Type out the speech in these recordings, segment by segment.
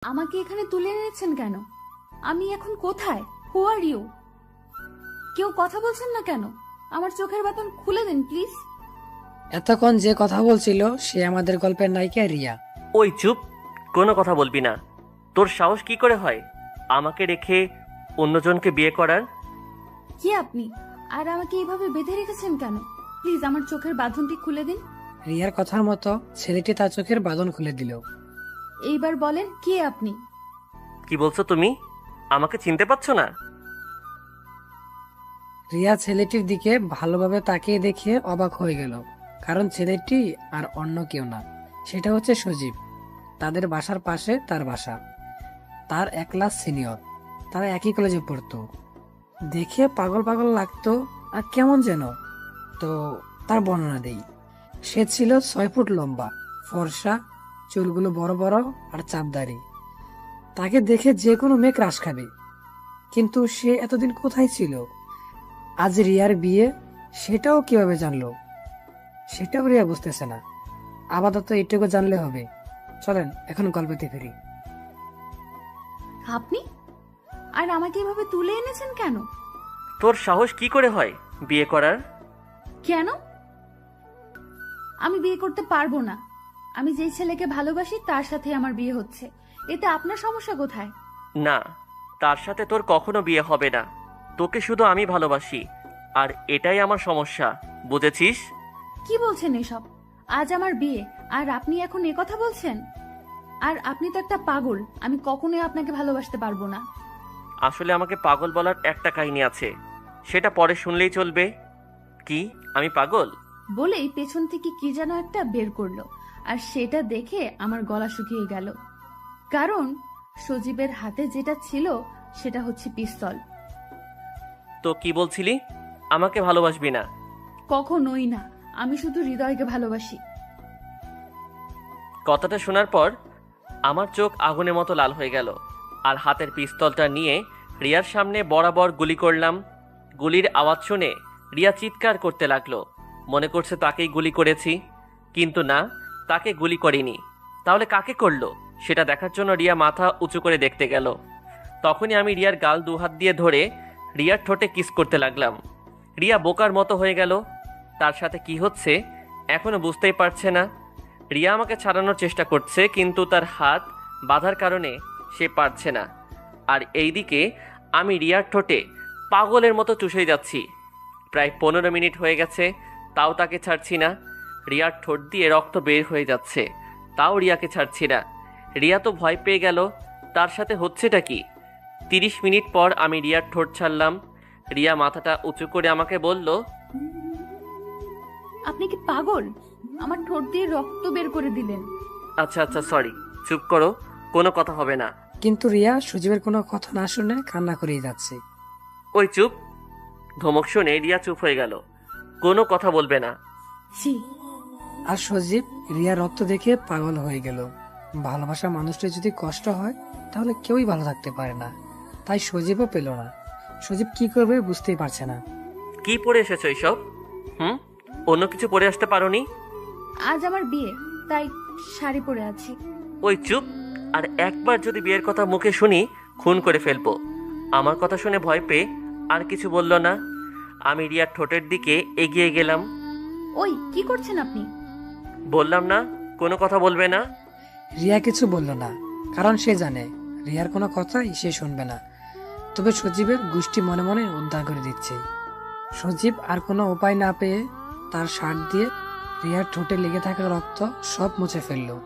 আমাকে এখানে তুলে এনেছেন কেন? আমি এখন কোথায়? হু আর ইউ? কেউ কথা বলছেন না কেন? আমার চোখের বাঁধন খুলে দিন প্লিজ। এতক্ষণ যে কথা বলছিল সে আমাদের গল্পের নায়িকা রিয়া। ওই চুপ, কোনো কথা বলবি না। তোর সাহস কি করে হয় আমাকে রেখে অন্যজনকে বিয়ে করার? কি আপনি? আর আমাকে এইভাবে বেঁধে রেখেছেন কেন? প্লিজ আমার চোখের বাঁধনটি খুলে দিন। রিয়ার কথার মতো ছেলেটি তার চোখের বাঁধন খুলে দিল। এইবার বলেন কে আপনি? কি বলছো তুমি? আমাকে চিনতে পারছো না? রিয়া ছেলেটির দিকে ভালোভাবে তাকিয়ে দেখে অবাক হয়ে গেল, কারণ ছেলেটি আর অন্য কেউ না, সেটা হচ্ছে সজীব। তাদের বাসার পাশে তার বাসা। তার এক ক্লাস সিনিয়র, তারা একই কলেজে পড়তো। দেখে পাগল পাগল লাগতো আর কেমন যেন। তো তার বর্ণনা দেই। সে ছিল 6 ফুট লম্বা, ফর্সা, চুলগুলো বড় বড় আর চাপদারি। তাকে দেখে যে কোনো মেয়ে ক্রাশ খাবে। কিন্তু সে এতদিন কোথায় ছিল? আজ রিয়ার বিয়ে, সেটাও কিভাবে জানলো? সেটাও রিয়া বুঝতেছে না। আপাতত এইটুকু জানলে হবে। চলেন এখন গল্পতে ফিরি। আপনি? আর আমাকে এভাবে তুলে এনেছেন কেন? তোর সাহস কি করে হয় বিয়ে করার? কেন? আমি বিয়ে করতে পারবো না। আমি যেই ছেলেকে ভালোবাসি তার সাথে আমার বিয়ে হচ্ছে। এতে আপনার সমস্যা কোথায়? না, তার সাথে তোর কখনো বিয়ে হবে না। তোকে শুধু আমি ভালোবাসি, আর এটাই আমার সমস্যা, বুঝেছিস? কি বলছেন এসব? আজ আমার বিয়ে আর আপনি এখন এ কথা বলছেন? আর আপনি তো একটা পাগল। আমি কখনোই আপনাকে ভালোবাসতে পারবো না। আসলে আমাকে পাগল বলার একটা কাহিনী আছে, সেটা পরে শুনলেই চলবে। কি আমি পাগল? বলেই পেছন থেকে কি যেন একটা বের করলো, আর সেটা দেখে আমার গলা শুকিয়ে গেল। কারণ সজীবের হাতে যেটা ছিল সেটা হচ্ছে পিস্তল। তো কি বলছিলি? আমাকে ভালোবাসবি না? কখনোই না। আমি শুধু হৃদয়কে ভালোবাসি। কথাটা শোনার পর আমার চোখ আগুনের মতো লাল হয়ে গেল, আর হাতের পিস্তলটা নিয়ে রিয়ার সামনে বরাবর গুলি করলাম। গুলির আওয়াজ শুনে রিয়া চিৎকার করতে লাগলো, মনে করছে তাকেই গুলি করেছি। কিন্তু না, তাকে গুলি করিনি। তাহলে কাকে করলো সেটা দেখার জন্য রিয়া মাথা উঁচু করে দেখতে গেল। তখনই আমি রিয়ার গাল দুহাত দিয়ে ধরে রিয়ার ঠোঁটে কিস করতে লাগলাম। রিয়া বোকার মতো হয়ে গেল। তার সাথে কি হচ্ছে এখনো বুঝতেই পারছে না। রিয়া আমাকে ছাড়ানোর চেষ্টা করছে, কিন্তু তার হাত বাঁধার কারণে সে পারছে না। আর এইদিকে আমি রিয়ার ঠোঁটে পাগলের মতো চুষে যাচ্ছি। প্রায় 15 মিনিট হয়ে গেছে, তাও তাকে ছাড়ছি না। রিয়ার ঠোঁট দিয়ে রক্ত বের হয়ে যাচ্ছে, তাও রিয়াকে ছাড়ছি না। রিয়া তো ভয় পেয়ে গেল, তার সাথে হচ্ছেটা কি। 30 মিনিট পর আমি রিয়ার ঠোঁট ছাড়লাম। রিয়া মাথাটা উঁচু করে আমাকে বলল, আপনি কি পাগল? আমার ঠোঁট দিয়ে রক্ত বের করে দিলেন। আচ্ছা আচ্ছা সরি, চুপ করো, কোনো কথা হবে না। কিন্তু রিয়া সজীবের কোনো কথা না শুনে কান্না করেই যাচ্ছে। ওই চুপ! ধমক শুনে রিয়া চুপ হয়ে গেল, কোনো কথা বলবে না। ছি! আর সজীব রিয়ার রক্ত দেখে পাগল হয়ে গেল। ভালোবাসা মানুষটার যদি কষ্ট হয় তাহলে কেউই ভালো থাকতে পারে না। তাই সজীবও পেল না। সজীব কি করবে বুঝতেই পারছে না। কি পরে এসেছো এইসব? অন্য কিছু পরে আসতে পারোনি? আজ আমার বিয়ে, তাই শাড়ি পরে আছি। ওই চুপ! আর একবার যদি বিয়ের কথা মুখে শুনি খুন করে ফেলবো। আমার কথা শুনে ভয় পেয়ে আর কিছু বলল না। আমি রিয়ার ঠোঁটের দিকে এগিয়ে গেলাম। ওই কি করছেন আপনি? বললাম না কোনো কথা বলবে না। রিয়া কিছু বলল না, কারণ সে জানে রিয়ার কোনো কথাই সে শুনবে না। তবে সজীবের গোষ্ঠী মনে মনে উদ্ধার করে দিচ্ছে। সজীব আর কোনো উপায় না পেয়ে তার শার্ট দিয়ে রিয়ার ঠোঁটে লেগে থাকা রক্ত সব মুছে ফেললো।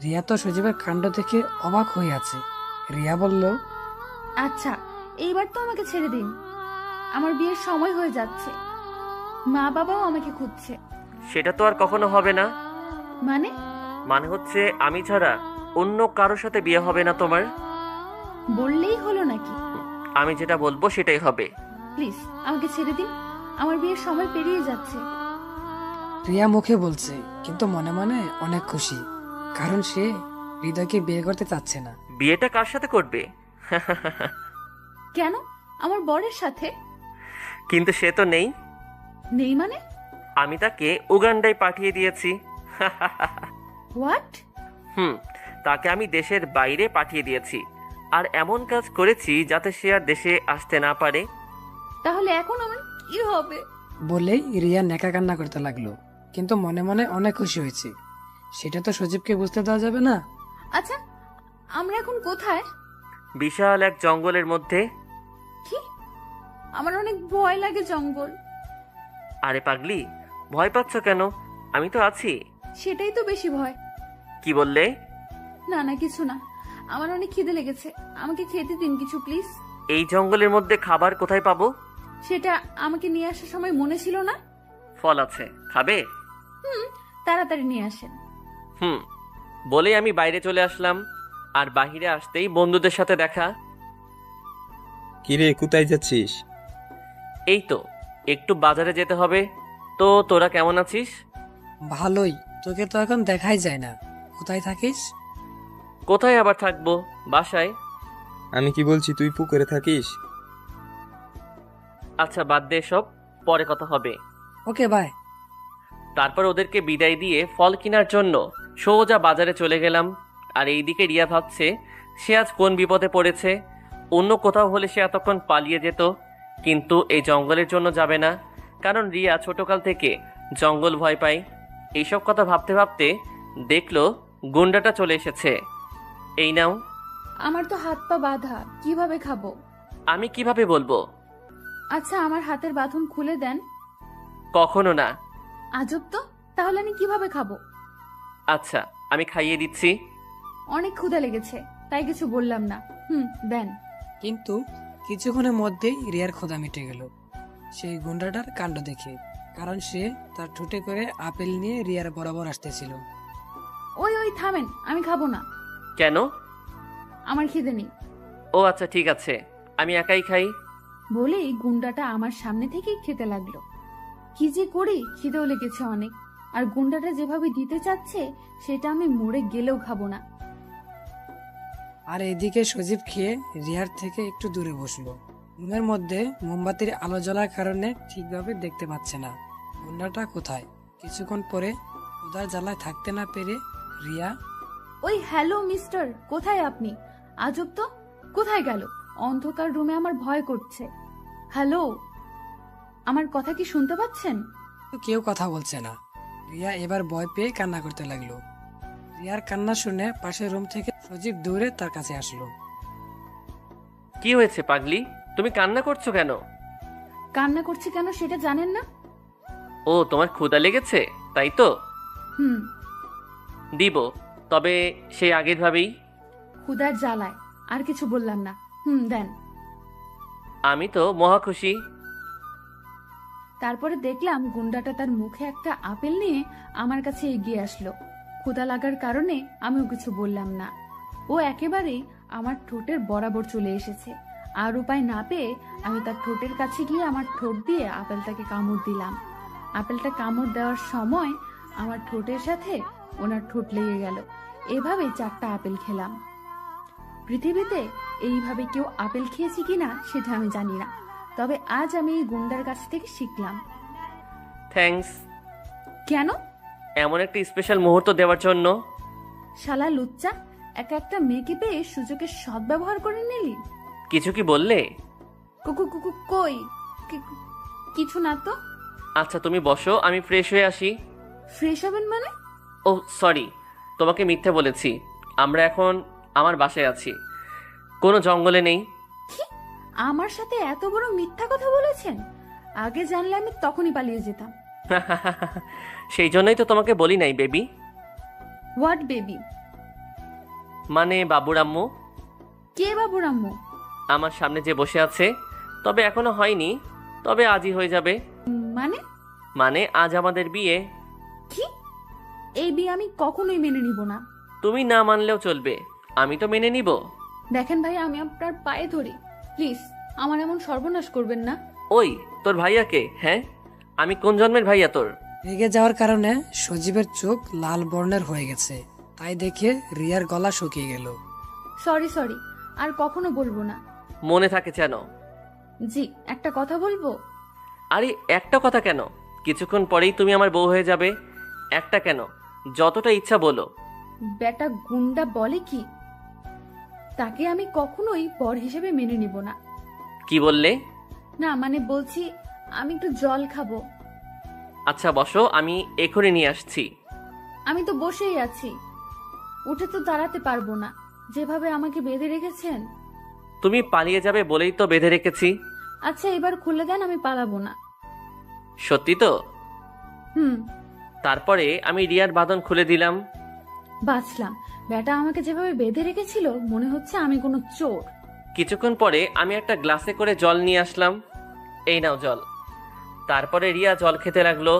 রিয়া তো সজীবের কাণ্ড দেখে অবাক হয়ে আছে। রিয়া বলল, আচ্ছা, এইবার তো আমাকে ছেড়ে দিন। আমার বিয়ের সময় হয়ে যাচ্ছে। মা বাবাও আমাকে খুঁজছে। সেটা তো আর কখনো হবে না। মানে? মানে হচ্ছে আমি ছাড়া অন্য কারোর সাথে বিয়ে হবে না তোমার। বললেই হলো নাকি? আমি যেটা বলবো সেটাই হবে। প্লিজ আমাকে ছেড়ে দিন। আমার বিয়ের সময় পেরিয়ে যাচ্ছে। রিয়া মুখে বলছে কিন্তু মনে মনে অনেক খুশি, কারণ সে হৃদয়কে বিয়ে করতে চাচ্ছে না। বিয়েটা কার সাথে করবে? কেন? আমার বরের সাথে। কিন্তু সে তো নেই। নেই মানে? আমি তাকে উগান্ডায় পাঠিয়ে দিয়েছি। হোয়াট? হুম, তাকে আমি দেশের বাইরে পাঠিয়ে দিয়েছি, আর এমন কাজ করেছি যাতে সে আর দেশে আসতে না পারে। তাহলে এখন আমার কি হবে? বলেই রিয়া নেকা কান্না করতে লাগলো, কিন্তু মনে মনে অনেক খুশি হয়েছে। সেটা তো সজীবকে বুঝতে দেওয়া যাবে না। আচ্ছা, আমরা এখন কোথায়? বিশাল এক জঙ্গলের মধ্যে। কি? আমার অনেক ভয় লাগে জঙ্গল। আরে পাগলি, ভয় পাচ্ছ কেন? আমি তো আছি। সেটাই তো বেশি ভয়। কি বললে? না না, কিছু না। আমার অনেক খিদে লেগেছে, আমাকে খেতে দিন কিছু প্লিজ। এই জঙ্গলের মধ্যে খাবার কোথায় পাবো? সেটা আমাকে নিয়ে আসার সময় মনে ছিল না? ফল আছে, খাবে? তাড়াতাড়ি নিয়ে আসেন। বলে আমি বাইরে চলে আসলাম, আর বাহিরে আসতেই বন্ধুদের সাথে দেখা। কিরে, কোথায় যাচ্ছিস? এই তো একটু বাজারে যেতে হবে। তো তোরা কেমন আছিস? ভালোই, তোকে তো এখন দেখাই যায় না। কোথায় থাকিস? কোথায় আবার থাকবো, বাসায়। আমি কি বলছি, তুই পুকুরে থাকিস? আচ্ছা বাদ দে সব, পরে কথা হবে। Okay bye. তারপর ওদেরকে বিদায় দিয়ে ফল কেনার জন্য সোজা বাজারে চলে গেলাম। আর এইদিকে রিয়া ভাবছে সে আজ কোন বিপদে পড়েছে। অন্য কোথাও হলে সে এতক্ষণ পালিয়ে যেত, কিন্তু এই জঙ্গলের জন্য যাবে না, কারণ রিয়া ছোটকাল থেকে জঙ্গল ভয় পায়। এইসব কথা ভাবতে ভাবতে দেখলো গুন্ডাটা চলে এসেছে। এই নাও। আমার তো হাত পা বাঁধা, কিভাবে খাবো? আমি কিভাবে বলবো? আচ্ছা, আমার হাতের বাঁধন খুলে দেন। কখনো না। আজব তো, তাহলে আমি কিভাবে খাবো? আচ্ছা, আমি খাইয়ে দিচ্ছি। অনেক ক্ষুধা লেগেছে, তাই কিছু বললাম না। দেন। কিন্তু কিছুক্ষণের মধ্যেই রিয়ার ক্ষুধা মিটে গেল সেই গুন্ডাটার কাণ্ড দেখে, কারণ সে তার ঠোঁটে করে আপেল নিয়ে রিয়ার বরাবর আসতেছিল। ওই ওই থামেন, আমি খাবো না। কেন? আমার খিদে নেই। ও আচ্ছা ঠিক আছে, আমি একাই খাই। বলেই গুন্ডাটা আমার সামনে থেকেই খেতে লাগলো। কি যে করি, খিদেও লেগেছে অনেক। আর গুন্ডাটা যেভাবে দিতে চাচ্ছে সেটা আমি মরে গেলেও খাবো না। আর এদিকে সজীব খেয়ে রিয়ার থেকে একটু দূরে বসলো। রুমের মধ্যে মোমবাতির আলো জ্বলার কারণে ঠিকভাবে দেখতে পাচ্ছে না গুন্ডাটা কোথায়। কিছুক্ষণ পরে উদার জ্বালায় থাকতে না পেরে রিয়া, ওই হ্যালো মিস্টার, কোথায় আপনি? আজব তো, কোথায় গেল? অন্ধকার রুমে আমার ভয় করছে। হ্যালো, আমার কথা কি শুনতে পাচ্ছেন? কেউ কথা বলছে না। রিয়া এবার ভয় পেয়ে কান্না করতে লাগলো। রিয়ার কান্না শুনে পাশের রুম থেকে সজীব দৌড়ে তার কাছে আসলো। কি হয়েছে পাগলি, তুমি কান্না করছো কেন? কান্না করছি কেন সেটা জানেন না? ও তোমার ক্ষুধা লেগেছে, তাই তো? হুম। দিব, তবে সেই আগের ভাবেই। ক্ষুধার জ্বালায় আর কিছু বললাম না। দেন। আমি তো মহা খুশি। তারপরে দেখলাম গুন্ডাটা তার মুখে একটা আপেল নিয়ে আমার কাছে এগিয়ে আসলো। ক্ষুধা লাগার কারণে আমিও কিছু বললাম না। ও একেবারেই আমার ঠোঁটের বরাবর চলে এসেছে। আর উপায় না পেয়ে আমি তার ঠোঁটের কাছে গিয়ে আমার ঠোঁট দিয়ে আপেলটাকে কামড় দিলাম। আপেলটা কামড় দেওয়ার সময় আমার ঠোঁটের সাথে ওনার ঠোঁট লেগে গেল। এভাবে 4টা আপেল খেলাম। পৃথিবীতে এইভাবে কেউ আপেল খেয়েছে কিনা সেটা আমি জানি না, তবে আজ আমি এই গুন্ডার কাছ থেকে শিখলাম। থ্যাঙ্কস। কেন? এমন একটা স্পেশাল মুহূর্ত দেওয়ার জন্য। শালা লুচ্চা, একা একটা মেয়েকে পেয়ে সুযোগের সদ্ব্যবহার করে নিলি। কিছু কি বললে? কুকু কুকু কই? কিছু না তো। আচ্ছা তুমি বসো, আমি ফ্রেশ হয়ে আসি। ফ্রেশ হবেন মানে? ও সরি, তোমাকে মিথ্যে বলেছি। আমরা এখন আমার বাসায় আছি, কোনো জঙ্গলে নেই। কি? আমার সাথে এত বড় মিথ্যা কথা বলেছেন? আগে জানলে আমি তখনই পালিয়ে যেতাম। সেই জন্যই তো তোমাকে বলি নাই বেবি। What baby? মানে বাবুর আম্মু। কে বাবুর আম্মু? আমার সামনে যে বসে আছে, তবে এখনো হয়নি, তবে আজই হয়ে যাবে। মানে? মানে আজ আমাদের বিয়ে। কি? এই বিয়ে আমি কখনোই মেনে নিব না। তুমি না মানলেও চলবে, আমি তো মেনে নিব। দেখেন ভাই, আমি আপনার পায়ে ধরি, প্লিজ আমার এমন সর্বনাশ করবেন না। ওই তোর ভাইয়াকে? হ্যাঁ, আমি কোন জন্মের ভাইয়া তোর? রেগে যাওয়ার কারণে সজীবের চোখ লাল বর্ণের হয়ে গেছে, তাই দেখে রিয়ার গলা শুকিয়ে গেল। সরি সরি, আর কখনো বলবো না। মনে থাকে যেন। জি, একটা কথা বলবো। আরে একটা কথা কেন, কিছুক্ষণ পরেই তুমি আমার বউ হয়ে যাবে। একটা কেন, যতটা ইচ্ছা বলো। বেটা গুন্ডা বলে কি, তাকে আমি কখনোই বর হিসেবে মেনে নিব না। কি বললে? না মানে বলছি, আমি একটু জল খাবো। আচ্ছা বসো, আমি এখনই নিয়ে আসছি। আমি তো বসেই আছি, উঠে তো দাঁড়াতে পারবো না, যেভাবে আমাকে বেঁধে রেখেছেন। তুমি পালিয়ে যাবে বলেই তো বেঁধে রেখেছি। আচ্ছা এবার খুলে দেন, আমি পালাবো না। সত্যি তো? হুম। তারপরে আমি রিয়ার বাঁধন খুলে দিলাম। বাঁচলাম। বেটা আমাকে যেভাবে বেঁধে রেখেছিল মনে হচ্ছে আমি কোনো চোর। কিছুক্ষণ পরে আমি একটা গ্লাসে করে জল নিয়ে আসলাম। এই নাও জল। তারপরে রিয়া জল খেতে লাগলো।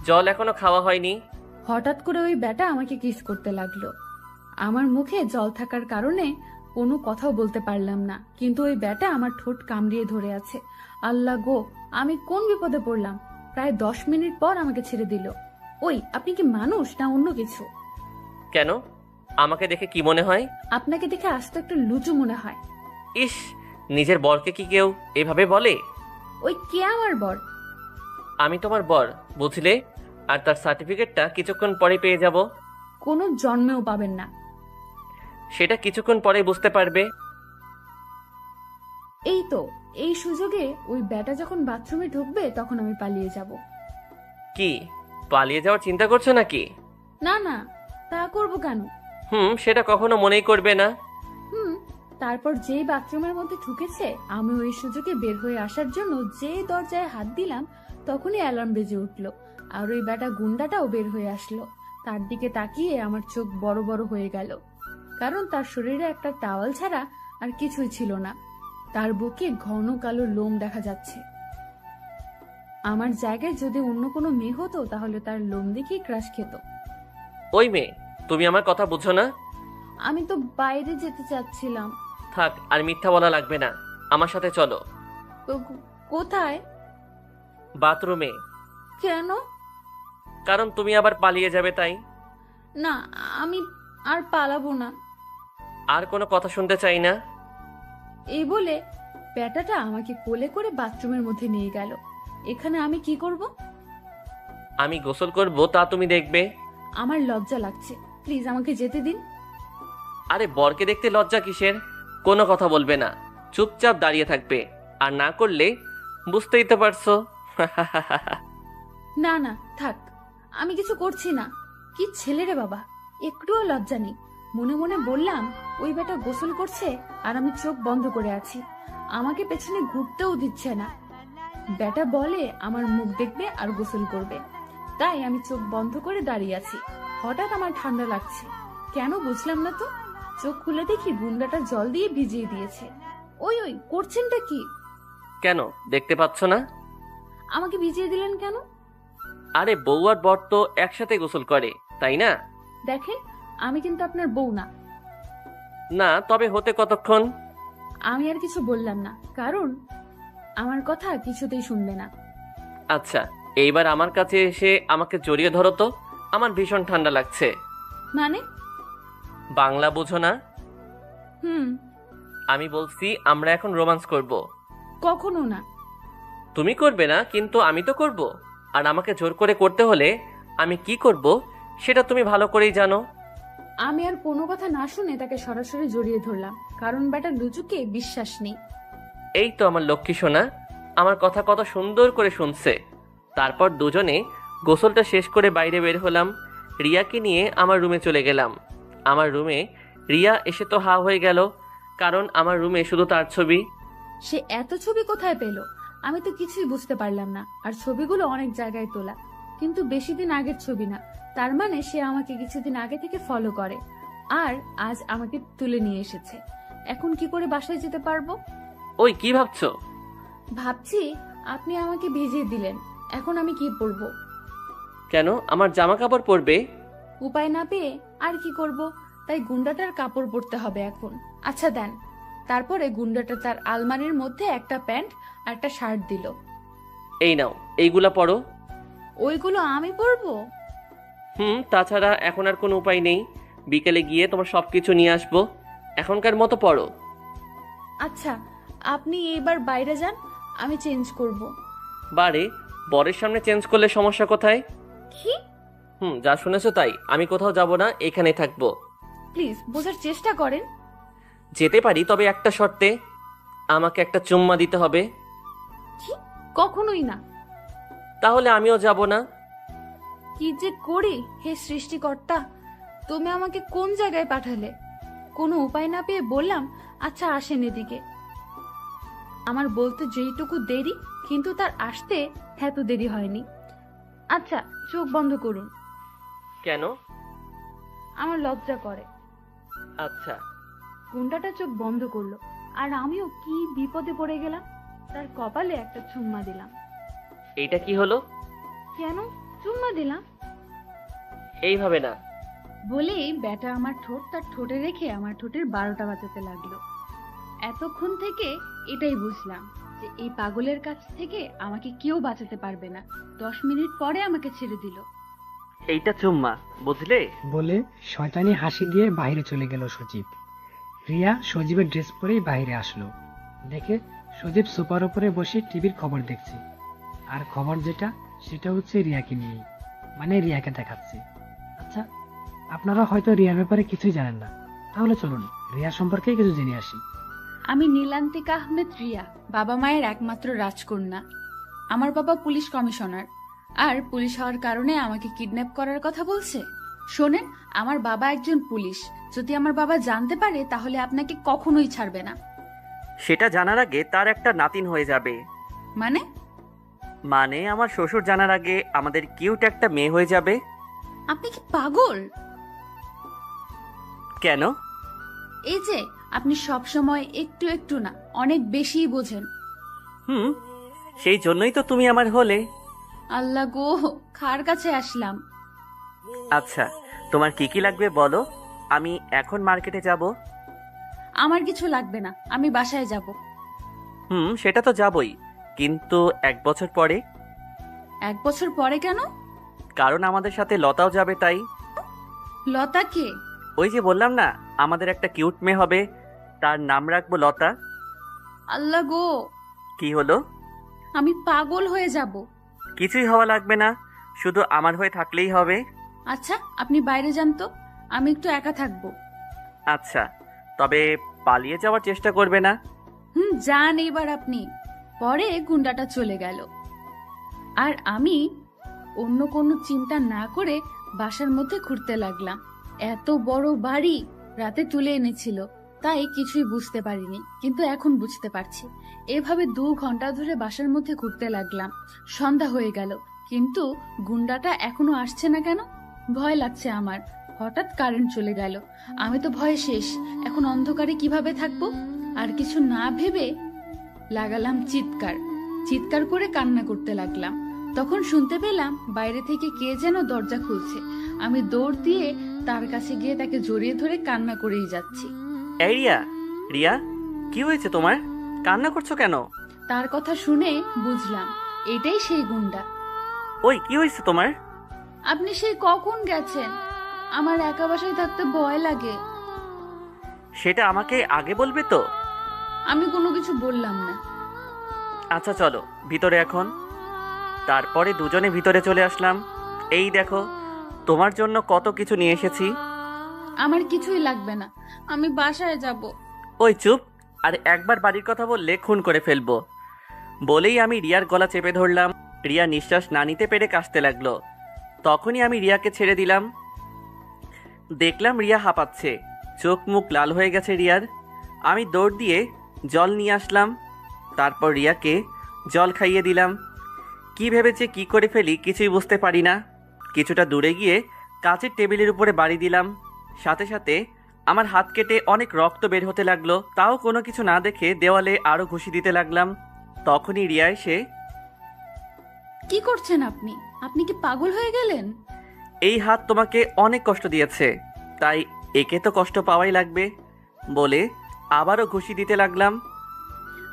জল এখনো খাওয়া হয়নি। হঠাৎ করে ওই বেটা আমাকে কিস করতে লাগলো। আমার মুখে জল থাকার কারণে কোনো কথাও বলতে পারলাম না, কিন্তু ওই বেটা আমার ঠোঁট কামড়িয়ে ধরে আছে। আল্লাহ গো, আমি কোন বিপদে পড়লাম। প্রায় 10 মিনিট পর আমাকে ছেড়ে দিল। ওই, আপনি কি মানুষ না অন্য কিছু? কেন? আমাকে দেখে কি মনে হয়? আপনাকে দেখে আস্ত একটা লুচু মনে হয়। ইস, নিজের বরকে কি কেউ এভাবে বলে? ওই কে আমার বর? আমি তোমার বর, বুঝলে? আর তার সার্টিফিকেটটা কিছুক্ষণ পরে পেয়ে যাব। কোনো জন্মেও পাবেন না। সেটা কিছুক্ষণ পরে বুঝতে পারবে। এই তো, এই সুযোগে ওই বেটা যখন বাথরুমে ঢুকবে তখন আমি পালিয়ে যাব। কি, পালিয়ে যাওয়ার চিন্তা করছো নাকি? না না, তা করব কেন? সেটা কখনো মনেই করবে না। তারপর যেই বাথরুমের মধ্যে ঢুকেছে আমি ওই সুযোগে বের হয়ে আসার জন্য যে দরজায় হাত দিলাম তখনই অ্যালার্ম বেজে উঠলো। আর ওই বেটা গুন্ডাটাও বের হয়ে আসলো। তার দিকে তাকিয়ে আমার চোখ বড় বড় হয়ে গেল, কারণ তার শরীরে একটা টাওয়াল ছাড়া আর কিছুই ছিল না। তার বুকে ঘন কালো লোম দেখা যাচ্ছে। আমার জায়গায় যদি অন্য কোনো মেয়ে হতো তাহলে তার লোম দেখেই ক্রাশ খেত। ওই মেয়ে, তুমি আমার কথা বুঝো না? আমি তো বাইরে যেতে চাচ্ছিলাম। থাক, আর মিথ্যা বলা লাগবে না। আমার সাথে চলো। কোথায়? বাথরুমে। কেন? কারণ তুমি আবার পালিয়ে যাবে তাই। না, আমি আর পালাবো না। আর কোনো কথা শুনতে চাই না। এই বলে বেটাটা আমাকে কোলে করে বাথরুমের মধ্যে নিয়ে গেল। এখানে আমি কি করব? আমি গোসল করব, তা তুমি দেখবে। আমার লজ্জা লাগছে, প্লিজ আমাকে যেতে দিন। আরে বরকে দেখতে লজ্জা কিসের? কোনো কথা বলবে না, চুপচাপ দাঁড়িয়ে থাকবে। আর না করলে বুঝতেই তো পারছো। না না, থাক, আমি কিছু করছি না। কি ছেলে রে বাবা, একটুও লজ্জা নেই। মনে মনে বললাম, ওই বেটা গোসল করছে আর আমি চোখ বন্ধ করে আছি, আমাকে পেছনে ঘুরতেও দিচ্ছে না। বেটা বলে আমার মুখ দেখবে আর গোসল করবে, তাই আমি চোখ বন্ধ করে দাঁড়িয়ে আছি। হঠাৎ আমার ঠান্ডা লাগছে, কেন বুঝলাম না তো। চোখ খুলে দেখি গুন্ডাটা জল দিয়ে ভিজিয়ে দিয়েছে। ওই ওই করছেনটা কি? কেন, দেখতে পাচ্ছ না? আমাকে ভিজিয়ে দিলেন কেন? আরে বউ আর বর তো একসাথে গোসল করে, তাই না? দেখেন, আমি কিন্তু আপনার বউ না। না, তবে হতে কতক্ষণ? আমি আর কিছু বললাম না, কারণ আমার কথা কিছুতেই শুনবে না। আচ্ছা, এইবার আমার কাছে এসে আমাকে জড়িয়ে ধরো তো, আমার ভীষণ ঠান্ডা লাগছে। মানে? বাংলা বোঝো না? হুম। আমি বলছি আমরা এখন রোমান্স করব। কখনো না। তুমি করবে না, কিন্তু আমি তো করব। আর আমাকে জোর করে করতে হলে আমি কি করব সেটা তুমি ভালো করেই জানো। আমি আর কোনো কথা না শুনে তাকে সরাসরি জড়িয়ে ধরলাম, কারণ বেটা লুচুকে বিশ্বাস নেই। এই তো আমার লক্ষ্মী সোনা, আমার কথা কত সুন্দর করে শুনছে। তারপর দুজনে গোসলটা শেষ করে বাইরে বের হলাম। রিয়াকে নিয়ে আমার রুমে চলে গেলাম। আমার রুমে রিয়া এসে তো হা হয়ে গেল, কারণ আমার রুমে শুধু তার ছবি। সে এত ছবি কোথায় পেল? আমি তো কিছুই বুঝতে পারলাম না। আর ছবিগুলো অনেক জায়গায় তোলা, কিন্তু বেশি দিন আগের ছবি না। তার মানে সে আমাকে কিছুদিন আগে থেকে ফলো করে, আর আজ আমাকে তুলে নিয়ে এসেছে। এখন কি করে বাসায় যেতে পারবো? ওই কি ভাবছো? ভাবছি আপনি আমাকে ভিজিয়ে দিলেন, এখন আমি কি পরবো? কেন, আমার জামা কাপড় পরবে? উপায় না পেয়ে আর কি করব, তাই গুন্ডাটার কাপড় পরতে হবে এখন। আচ্ছা দেন। তারপরে গুন্ডাটা তার আলমারির মধ্যে একটা প্যান্ট আর একটা শার্ট দিল। এই নাও, এইগুলা পরো। ওইগুলো আমি পরবো? তাছাড়া এখন আর কোনো উপায় নেই। বিকেলে গিয়ে তোমার সবকিছু নিয়ে আসবো, এখনকার মতো পরো। আচ্ছা, আপনি এবার বাইরে যান, আমি চেঞ্জ করব। বারে, বরের সামনে চেঞ্জ করলে সমস্যা কোথায়? কি? যা শুনেছো তাই, আমি কোথাও যাব না, এখানেই থাকবো। প্লিজ বোঝার চেষ্টা করেন। যেতে পারি, তবে একটা শর্তে, আমাকে একটা চুম্মা দিতে হবে। কি? কখনোই না। তাহলে আমিও যাব না। কি যে করি হে সৃষ্টিকর্তা, তুমি আমাকে কোন জায়গায় পাঠালে? কোনো উপায় না পেয়ে বললাম, আচ্ছা আসেন এদিকে। আমার বলতে যেইটুকু দেরি, কিন্তু তার আসতে এত দেরি হয়নি। আচ্ছা চোখ বন্ধ করুন। কেন? আমার লজ্জা করে। আচ্ছা। গুন্ডাটা চোখ বন্ধ করলো, আর আমিও কি বিপদে পড়ে গেলাম। তার কপালে একটা চুম্মা দিলাম। এইটা কি হলো? কেন চুম্মা দিলাম? এইভাবে না। বলেই ব্যাটা আমার ঠোঁট তার ঠোঁটে রেখে আমার ঠোঁটের 12টা বাজাতে লাগলো। এতক্ষণ থেকে এটাই বুঝলাম যে এই পাগলের কাছ থেকে আমাকে কেউ বাঁচাতে পারবে না। 10 মিনিট পরে আমাকে ছেড়ে দিল। এইটা চুম্মা, বুঝলে? বলে শয়তানি হাসি দিয়ে বাইরে চলে গেল সজীব। রিয়া সজীবের ড্রেস পরেই বাইরে আসলো। দেখে সজীব সোফার উপরে বসে টিভির খবর দেখছে। আর খবর যেটা, সেটা হচ্ছে রিয়াকে নিয়ে, মানে রিয়াকে দেখাচ্ছে। আচ্ছা, আপনারা হয়তো রিয়ার ব্যাপারে কিছুই জানেন না, তাহলে চলুন রিয়া সম্পর্কে কিছু জেনে আসি। আমি নীলান্তিকা আহমেদ রিয়া, বাবা মায়ের একমাত্র রাজকন্যা। আমার বাবা পুলিশ কমিশনার, আর পুলিশ হওয়ার কারণে আমাকে কিডন্যাপ করার কথা বলছে। শোনেন, আমার বাবা একজন পুলিশ। যদি আমার বাবা জানতে পারে তাহলে আপনাকে কখনোই ছাড়বে না। সেটা জানার আগে তার একটা নাতিন হয়ে যাবে। মানে? মানে আমার শ্বশুর জানার আগে আমাদের কিউট একটা মেয়ে হয়ে যাবে। আপনি কি পাগল? কেন? এই যে আপনি সব সময় একটু একটু না, অনেক বেশিই বোঝেন। সেই জন্যই তো তুমি আমার হলে। আল্লাহ গো, খার কাছে আসলাম। আচ্ছা, তোমার কি কি লাগবে বলো, আমি এখন মার্কেটে যাব। আমার কিছু লাগবে না, আমি বাসায় যাব। সেটা তো যাবই, কিন্তু 1 বছর পরে। 1 বছর পরে কেন? কারণ আমাদের সাথে লতাও যাবে, তাই। লতা কে? ওই যে বললাম না, আমাদের একটা কিউট মেয়ে হবে, তার নাম রাখবো লতা। আল্লাহ গো, কি হলো? আমি পাগল হয়ে যাব। কিছুই হওয়া লাগবে না, শুধু আমার হয়ে থাকলেই হবে। আচ্ছা আপনি বাইরে যান তো, আমি একটু একা থাকবো। আচ্ছা, তবে পালিয়ে যাওয়ার চেষ্টা করবে না। যান এবার আপনি। পরে গুন্ডাটা চলে গেল, আর আমি অন্য কোনো চিন্তা না করে বাসার মধ্যে ঘুরতে লাগলাম। এত বড় বাড়ি রাতে তুলে এনেছিল, তাই কিছুই বুঝতে পারিনি, কিন্তু এখন বুঝতে পারছি। এভাবে 2 ঘন্টা ধরে বাসার মধ্যে ঘুরতে লাগলাম। সন্ধ্যা হয়ে গেল, কিন্তু গুন্ডাটা এখনো আসছে না কেন? ভয় লাগছে আমার। হঠাৎ কারেন্ট চলে গেল, আমি তো ভয়ে শেষ। এখন অন্ধকারে কিভাবে থাকবো? আর কিছু না ভেবে লাগালাম চিৎকার। চিৎকার করে কান্না করতে লাগলাম। তখন শুনতে পেলাম বাইরে থেকে কে যেন দরজা খুলছে। আমি দৌড় দিয়ে তার কাছে গিয়ে তাকে জড়িয়ে ধরে কান্না করেই যাচ্ছি। এই রিয়া, রিয়া, কি হয়েছে তোমার? কান্না করছো কেন? তার কথা শুনে বুঝলাম এটাই সেই গুন্ডা। ওই কি হয়েছে তোমার? আপনি সেই কখন গেছেন? আমার একা বাসায় থাকতে ভয় লাগে। সেটা আমাকে আগে বলবে তো। আমি কোনো কিছু বললাম না। আচ্ছা চলো ভিতরে এখন। তারপরে দুজনে ভিতরে চলে আসলাম। এই দেখো, তোমার জন্য কত কিছু নিয়ে এসেছি। আমার কিছুই লাগবে না, আমি বাসায় যাব। ওই চুপ, আর একবার বাড়ির কথা বললে খুন করে ফেলবো। বলেই আমি রিয়ার গলা চেপে ধরলাম। রিয়া নিঃশ্বাস না নিতে পেরে কাশতে লাগলো। তখনই আমি রিয়াকে ছেড়ে দিলাম। দেখলাম রিয়া হাঁপাচ্ছে, চোখ মুখ লাল হয়ে গেছে রিয়ার। আমি দৌড় দিয়ে জল নিয়ে আসলাম, তারপর রিয়াকে জল খাইয়ে দিলাম। কি ভেবেছে কি করে ফেলি কিছুই বুঝতে পারি না। কিছুটা দূরে গিয়ে কাচের টেবিলের উপরে বাড়ি দিলাম। সাথে সাথে আমার হাত কেটে অনেক রক্ত বের হতে লাগলো। তাও কোনো কিছু না দেখে দেওয়ালে আরো ঘুষি দিতে লাগলাম। তখনই রিয়া এসে, কি করছেন আপনি? আপনি কি পাগল হয়ে গেলেন? এই হাত তোমাকে অনেক কষ্ট দিয়েছে, তাই একে তো কষ্ট পাওয়াই লাগবে, বলে আবারও ঘুষি দিতে লাগলাম।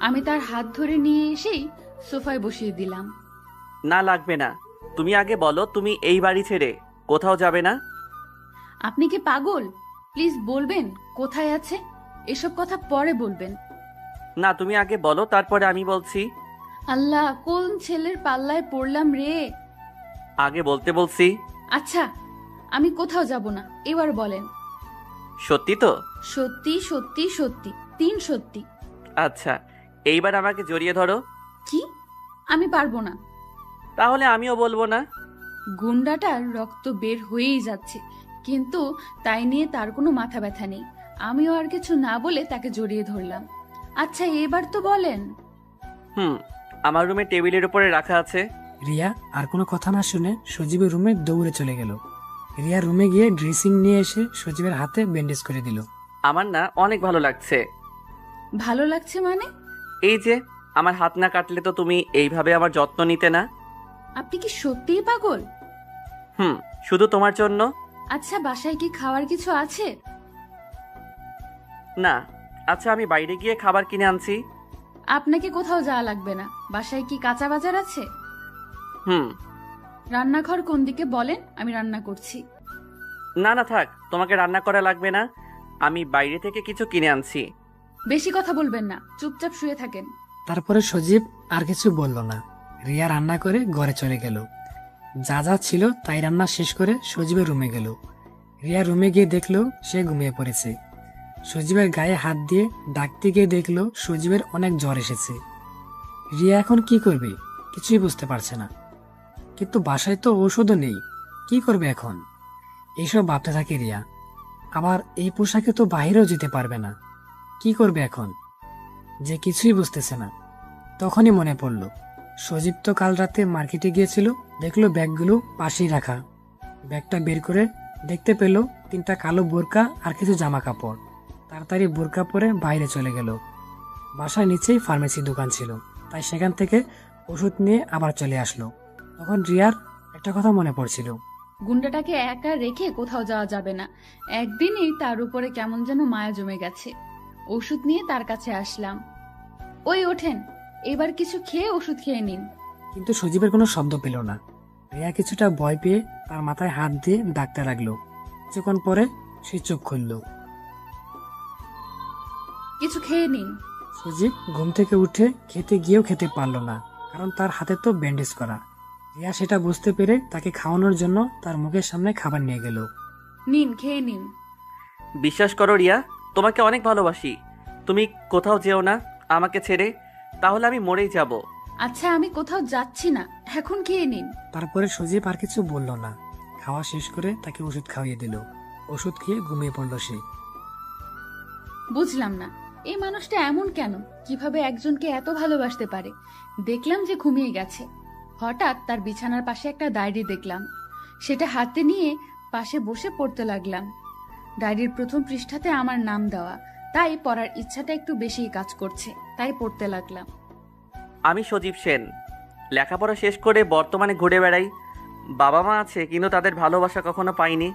আমি তার হাত ধরে নিয়ে এসেই সোফায় বসিয়ে দিলাম। না লাগবে না, তুমি আগে বলো তুমি এই বাড়ি ছেড়ে কোথাও যাবে না। আপনি কি পাগল? প্লিজ বলবেন কোথায় আছে? এসব কথা পরে বলবেন। না তুমি আগে বলো, তারপরে আমি বলছি। আল্লাহ, কোন ছেলের পাল্লায় পড়লাম রে! আগে বলতে বলছি। আচ্ছা, আমি কোথাও যাব না, এবার বলেন। সত্যি তো? সত্যি সত্যি সত্যি, 3 সত্যি। আচ্ছা, এইবার আমাকে জড়িয়ে ধরো। কি? আমি পারবো না। তাহলে আমিও বলবো না। গুন্ডাটার রক্ত বের হয়েই যাচ্ছে, কিন্তু তাই নিয়ে তার কোনো মাথা ব্যথা নেই। আমিও আর কিছু না বলে তাকে জড়িয়ে ধরলাম। আচ্ছা, এবার তো বলেন। আমার রুমে টেবিলের উপরে রাখা আছে। রিয়া আর কোনো কথা না শুনে সজীবের রুমে দৌড়ে চলে গেল। রিয়া রুমে গিয়ে ড্রেসিং নিয়ে এসে সজীবের হাতে ব্যান্ডেজ করে দিল। আমার না অনেক ভালো লাগছে। ভালো লাগছে মানে? এই যে, আমার হাত না কাটলে তো তুমি এইভাবে আমার যত্ন নিতে না। আপনি কি সত্যিই পাগল? শুধু তোমার জন্য। আচ্ছা, বাসায় কি খাওয়ার কিছু আছে? না। আচ্ছা, আমি বাইরে গিয়ে খাবার কিনে আনছি। আপনাকে কোথাও যাওয়া লাগবে না। বাসায় কি কাঁচা বাজার আছে? হুম। রান্নাঘর কোন দিকে বলেন, আমি রান্না করছি। না না, থাক, তোমাকে রান্না করা লাগবে না, আমি বাইরে থেকে কিছু কিনে আনছি। বেশি কথা বলবেন না, চুপচাপ শুয়ে থাকেন। তারপরে সজীব আর কিছু বলল না। রিয়া রান্না করে ঘরে চলে গেল। যা যা ছিল তাই রান্না শেষ করে সজীবের রুমে গেল। রিয়া রুমে গিয়ে দেখলো সে ঘুমিয়ে পড়েছে। সজীবের গায়ে হাত দিয়ে ডাকতে গিয়ে দেখলো সজীবের অনেক জ্বর এসেছে। রিয়া এখন কি করবে কিছুই বুঝতে পারছে না, কিন্তু বাসায় তো ঔষধও নেই, কি করবে এখন? এইসব ভাবতে থাকে রিয়া। আবার এই পোশাকে তো বাইরেও যেতে পারবে না, কি করবে এখন যে কিছুই বুঝতেছে না। তখনই মনে পড়ল সজীব তো কাল রাতে মার্কেটে গিয়েছিল, দেখলো ব্যাগগুলো পাশেই রাখা। ব্যাগটা বের করে দেখতে পেল 3টা কালো বোরকা আর কিছু জামা কাপড়। তাড়াতাড়ি বোরকা পরে বাইরে চলে গেল। বাসার নিচেই ফার্মেসি দোকান ছিল, তাই সেখান থেকে ওষুধ নিয়ে আবার চলে আসলো। তখন রিয়ার একটা কথা মনে পড়ছিল। গুন্ডাটাকে একা রেখে কোথাও যাওয়া যাবে না। একদিনই তার উপরে কেমন যেন মায়া জমে গেছে। ওষুধ নিয়ে তার কাছে আসলাম। ওই ওঠেন, এবার কিছু খেয়ে ওষুধ খেয়ে নিন। কিন্তু সজীবের কোনো শব্দ পেল না। রিয়া কিছুটা ভয় পেয়ে তার মাথায় হাত দিয়ে ডাকতে লাগলো। কিছুক্ষণ পরে সে চোখ খুলল। কিছু খেয়ে নিন। সজীব ঘুম থেকে উঠে খেতে গিয়েও খেতে পারল না, কারণ তার হাতে তো ব্যান্ডেজ করা। রিয়া সেটা বুঝতে পেরে তাকে খাওয়ানোর জন্য তার মুখের সামনে খাবার নিয়ে গেল। নিন, খেয়ে নিন। বিশ্বাস করো রিয়া, তোমাকে অনেক ভালোবাসি। তুমি কোথাও যেও না আমাকে ছেড়ে, তাহলে আমি মরেই যাব। আচ্ছা, আমি কোথাও যাচ্ছি না, এখন খেয়ে নিন। তারপরে সজীব আর কিছু বলল না। খাওয়া শেষ করে তাকে ওষুধ খাইয়ে দিল। ওষুধ খেয়ে ঘুমিয়ে পড়ল সে। বুঝলাম না, এই মানুষটা এমন কেন? কিভাবে একজনকে এত ভালোবাসতে পারে? দেখলাম যে ঘুমিয়ে গেছে। হঠাৎ তার বিছানার পাশে একটা ডায়েরি দেখলাম। সেটা হাতে নিয়ে পাশে বসে পড়তে লাগলাম। ডায়েরির প্রথম পৃষ্ঠাতে আমার নাম দেওয়া, তাই পড়ার ইচ্ছাটা একটু বেশিই কাজ করছে, তাই পড়তে লাগলাম। আমি সজীব সেন, লেখাপড়া শেষ করে বর্তমানে ঘুরে বেড়াই। বাবা মা আছে, কিন্তু তাদের ভালোবাসা কখনো পাইনি।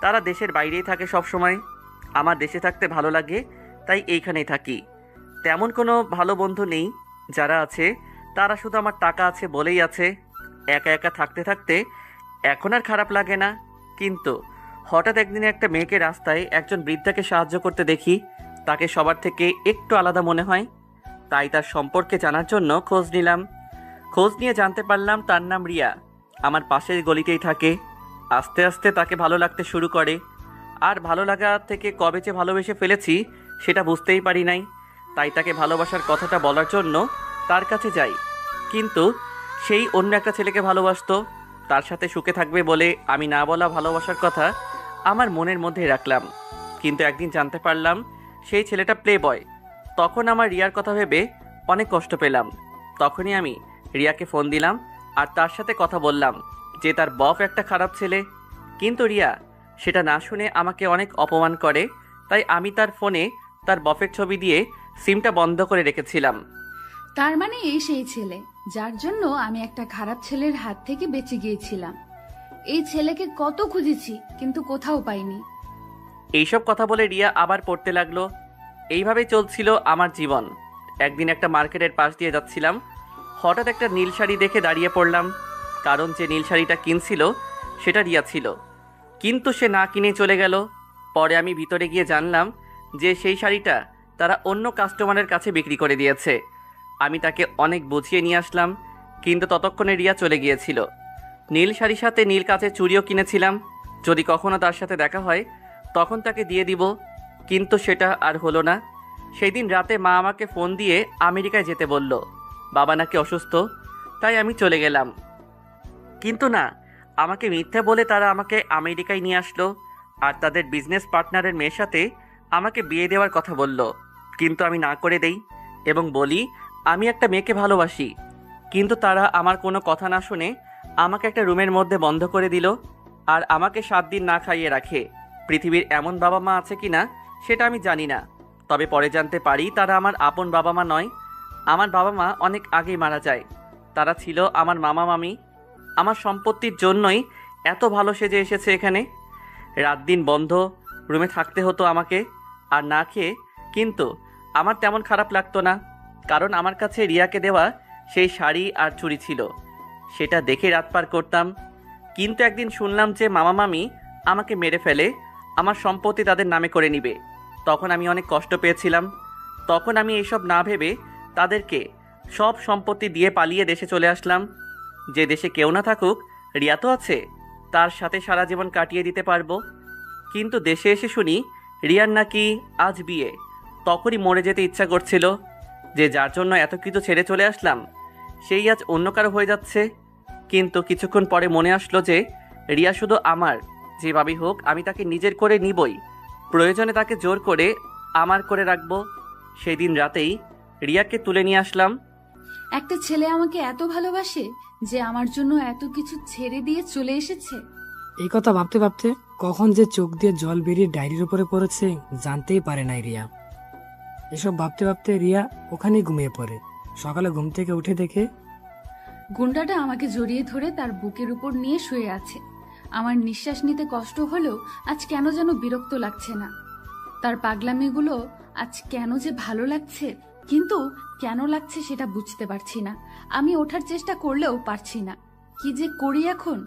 তারা দেশের বাইরেই থাকে সব সময়। আমার দেশে থাকতে ভালো লাগে, তাই এইখানেই থাকি। তেমন কোনো ভালো বন্ধু নেই, যারা আছে তারা শুধু আমার টাকা আছে বলেই আছে। একা একা থাকতে থাকতে এখন আর খারাপ লাগে না। কিন্তু হঠাৎ একদিনে একটা মেয়েকে রাস্তায় একজন বৃদ্ধাকে সাহায্য করতে দেখি। তাকে সবার থেকে একটু আলাদা মনে হয়, তাই তার সম্পর্কে জানার জন্য খোঁজ নিলাম। খোঁজ নিয়ে জানতে পারলাম তার নাম রিয়া, আমার পাশের গলিতেই থাকে। আস্তে আস্তে তাকে ভালো লাগতে শুরু করে, আর ভালো লাগা থেকে কবে যে ভালোবেসে ফেলেছি সেটা বুঝতেই পারি নাই। তাই তাকে ভালোবাসার কথাটা বলার জন্য তার কাছে যাই, কিন্তু সেই অন্য একটা ছেলেকে ভালোবাসতো। তার সাথে সুখে থাকবে বলে আমি না বলা ভালোবাসার কথা আমার মনের মধ্যেই রাখলাম। কিন্তু একদিন জানতে পারলাম সেই ছেলেটা প্লে বয়। তখন আমার রিয়ার কথা ভেবে অনেক কষ্ট পেলাম। তখনই আমি রিয়াকে ফোন দিলাম আর তার সাথে কথা বললাম যে তার বফ একটা খারাপ ছেলে। কিন্তু রিয়া সেটা না শুনে আমাকে অনেক অপমান করে, তাই আমি তার ফোনে তার বফের ছবি দিয়ে সিমটা বন্ধ করে রেখেছিলাম। তার মানে এই সেই ছেলে যার জন্য আমি একটা খারাপ ছেলের হাত থেকে বেঁচে গিয়েছিলাম। এই ছেলেকে কত খুঁজেছি, কিন্তু কোথাও পাইনি। এইসব কথা বলে রিয়া আবার পড়তে লাগলো। এইভাবেই চলছিল আমার জীবন। একদিন একটা মার্কেটের পাশ দিয়ে যাচ্ছিলাম, হঠাৎ একটা নীল শাড়ি দেখে দাঁড়িয়ে পড়লাম, কারণ যে নীল শাড়িটা কিনছিল সেটা রিয়া ছিল। কিন্তু সে না কিনে চলে গেল। পরে আমি ভিতরে গিয়ে জানলাম যে সেই শাড়িটা তারা অন্য কাস্টমারের কাছে বিক্রি করে দিয়েছে। আমি তাকে অনেক বুঝিয়ে নিয়ে আসলাম, কিন্তু ততক্ষণে রিয়া চলে গিয়েছিল। নীল শাড়ির সাথে নীল কাচের চুড়িও কিনেছিলাম। যদি কখনো তার সাথে দেখা হয় তখন তাকে দিয়ে দিব, কিন্তু সেটা আর হলো না। সেই দিন রাতে মা আমাকে ফোন দিয়ে আমেরিকায় যেতে বলল। বাবা নাকি অসুস্থ, তাই আমি চলে গেলাম। কিন্তু না, আমাকে মিথ্যে বলে তারা আমাকে আমেরিকায় নিয়ে আসলো আর তাদের বিজনেস পার্টনারের মেয়ের সাথে আমাকে বিয়ে দেওয়ার কথা বলল। কিন্তু আমি না করে দেই এবং বলি আমি একটা মেয়েকে ভালোবাসি। কিন্তু তারা আমার কোনো কথা না শুনে আমাকে একটা রুমের মধ্যে বন্ধ করে দিল আর আমাকে 7 দিন না খাইয়ে রাখে। পৃথিবীর এমন বাবা মা আছে কিনা সেটা আমি জানি না, তবে পরে জানতে পারি তারা আমার আপন বাবা মা নয়। আমার বাবা মা অনেক আগেই মারা যায়। তারা ছিল আমার মামা মামি। আমার সম্পত্তির জন্যই এত ভালো সেজে এসেছে এখানে। রাত দিন বন্ধ রুমে থাকতে হতো আমাকে আর না খেয়ে, কিন্তু আমার তেমন খারাপ লাগতো না, কারণ আমার কাছে রিয়াকে দেওয়া সেই শাড়ি আর চুড়ি ছিল, সেটা দেখে রাত পার করতাম। কিন্তু একদিন শুনলাম যে মামা মামি আমাকে মেরে ফেলে আমার সম্পত্তি তাদের নামে করে নিবে। তখন আমি অনেক কষ্ট পেয়েছিলাম। তখন আমি এইসব না ভেবে তাদেরকে সব সম্পত্তি দিয়ে পালিয়ে দেশে চলে আসলাম। যে দেশে কেউ না থাকুক, রিয়া তো আছে, তার সাথে সারা জীবন কাটিয়ে দিতে পারবো। কিন্তু দেশে এসে শুনি রিয়ার নাকি আজ বিয়ে। তখনই মরে যেতে ইচ্ছা করছিল, যে যার জন্য এত কিছু ছেড়ে চলে আসলাম সেই আজ অন্য কারো হয়ে যাচ্ছে। কিন্তু কিছুক্ষণ পরে মনে আসলো যে রিয়া শুধু আমার, যেভাবেই হোক আমি তাকে নিজের করে নিবই। প্রয়োজনে তাকে জোর করে আমার করে রাখবো। সেই দিন রাতেই রিয়াকে তুলে নিয়ে আসলাম। একটা ছেলে আমাকে এত ভালোবাসে যে আমার জন্য এত কিছু ছেড়ে দিয়ে চলে এসেছে। এই কথা ভাবতে ভাবতে কখন যে চোখ দিয়ে জল বেরিয়ে ডায়েরির উপরে পড়েছে জানতেই পারে নাই রিয়া। এসব ভাবতে ভাবতে রিয়া ওখানেই ঘুমিয়ে পড়ে। সকালে ঘুম থেকে উঠে দেখে গুন্ডাটা আমাকে জড়িয়ে ধরে তার বুকের উপর নিয়ে শুয়ে আছে। আমার নিঃশ্বাস নিতে কষ্ট হলেও আজ কেন যেন বিরক্ত লাগছে না। তার পাগলামিগুলো আজ কেন যে ভালো লাগছে, কিন্তু কেন লাগছে সেটা বুঝতে পারছি না। আমি ওঠার চেষ্টা করলেও পারছি না। কি যে করি এখন?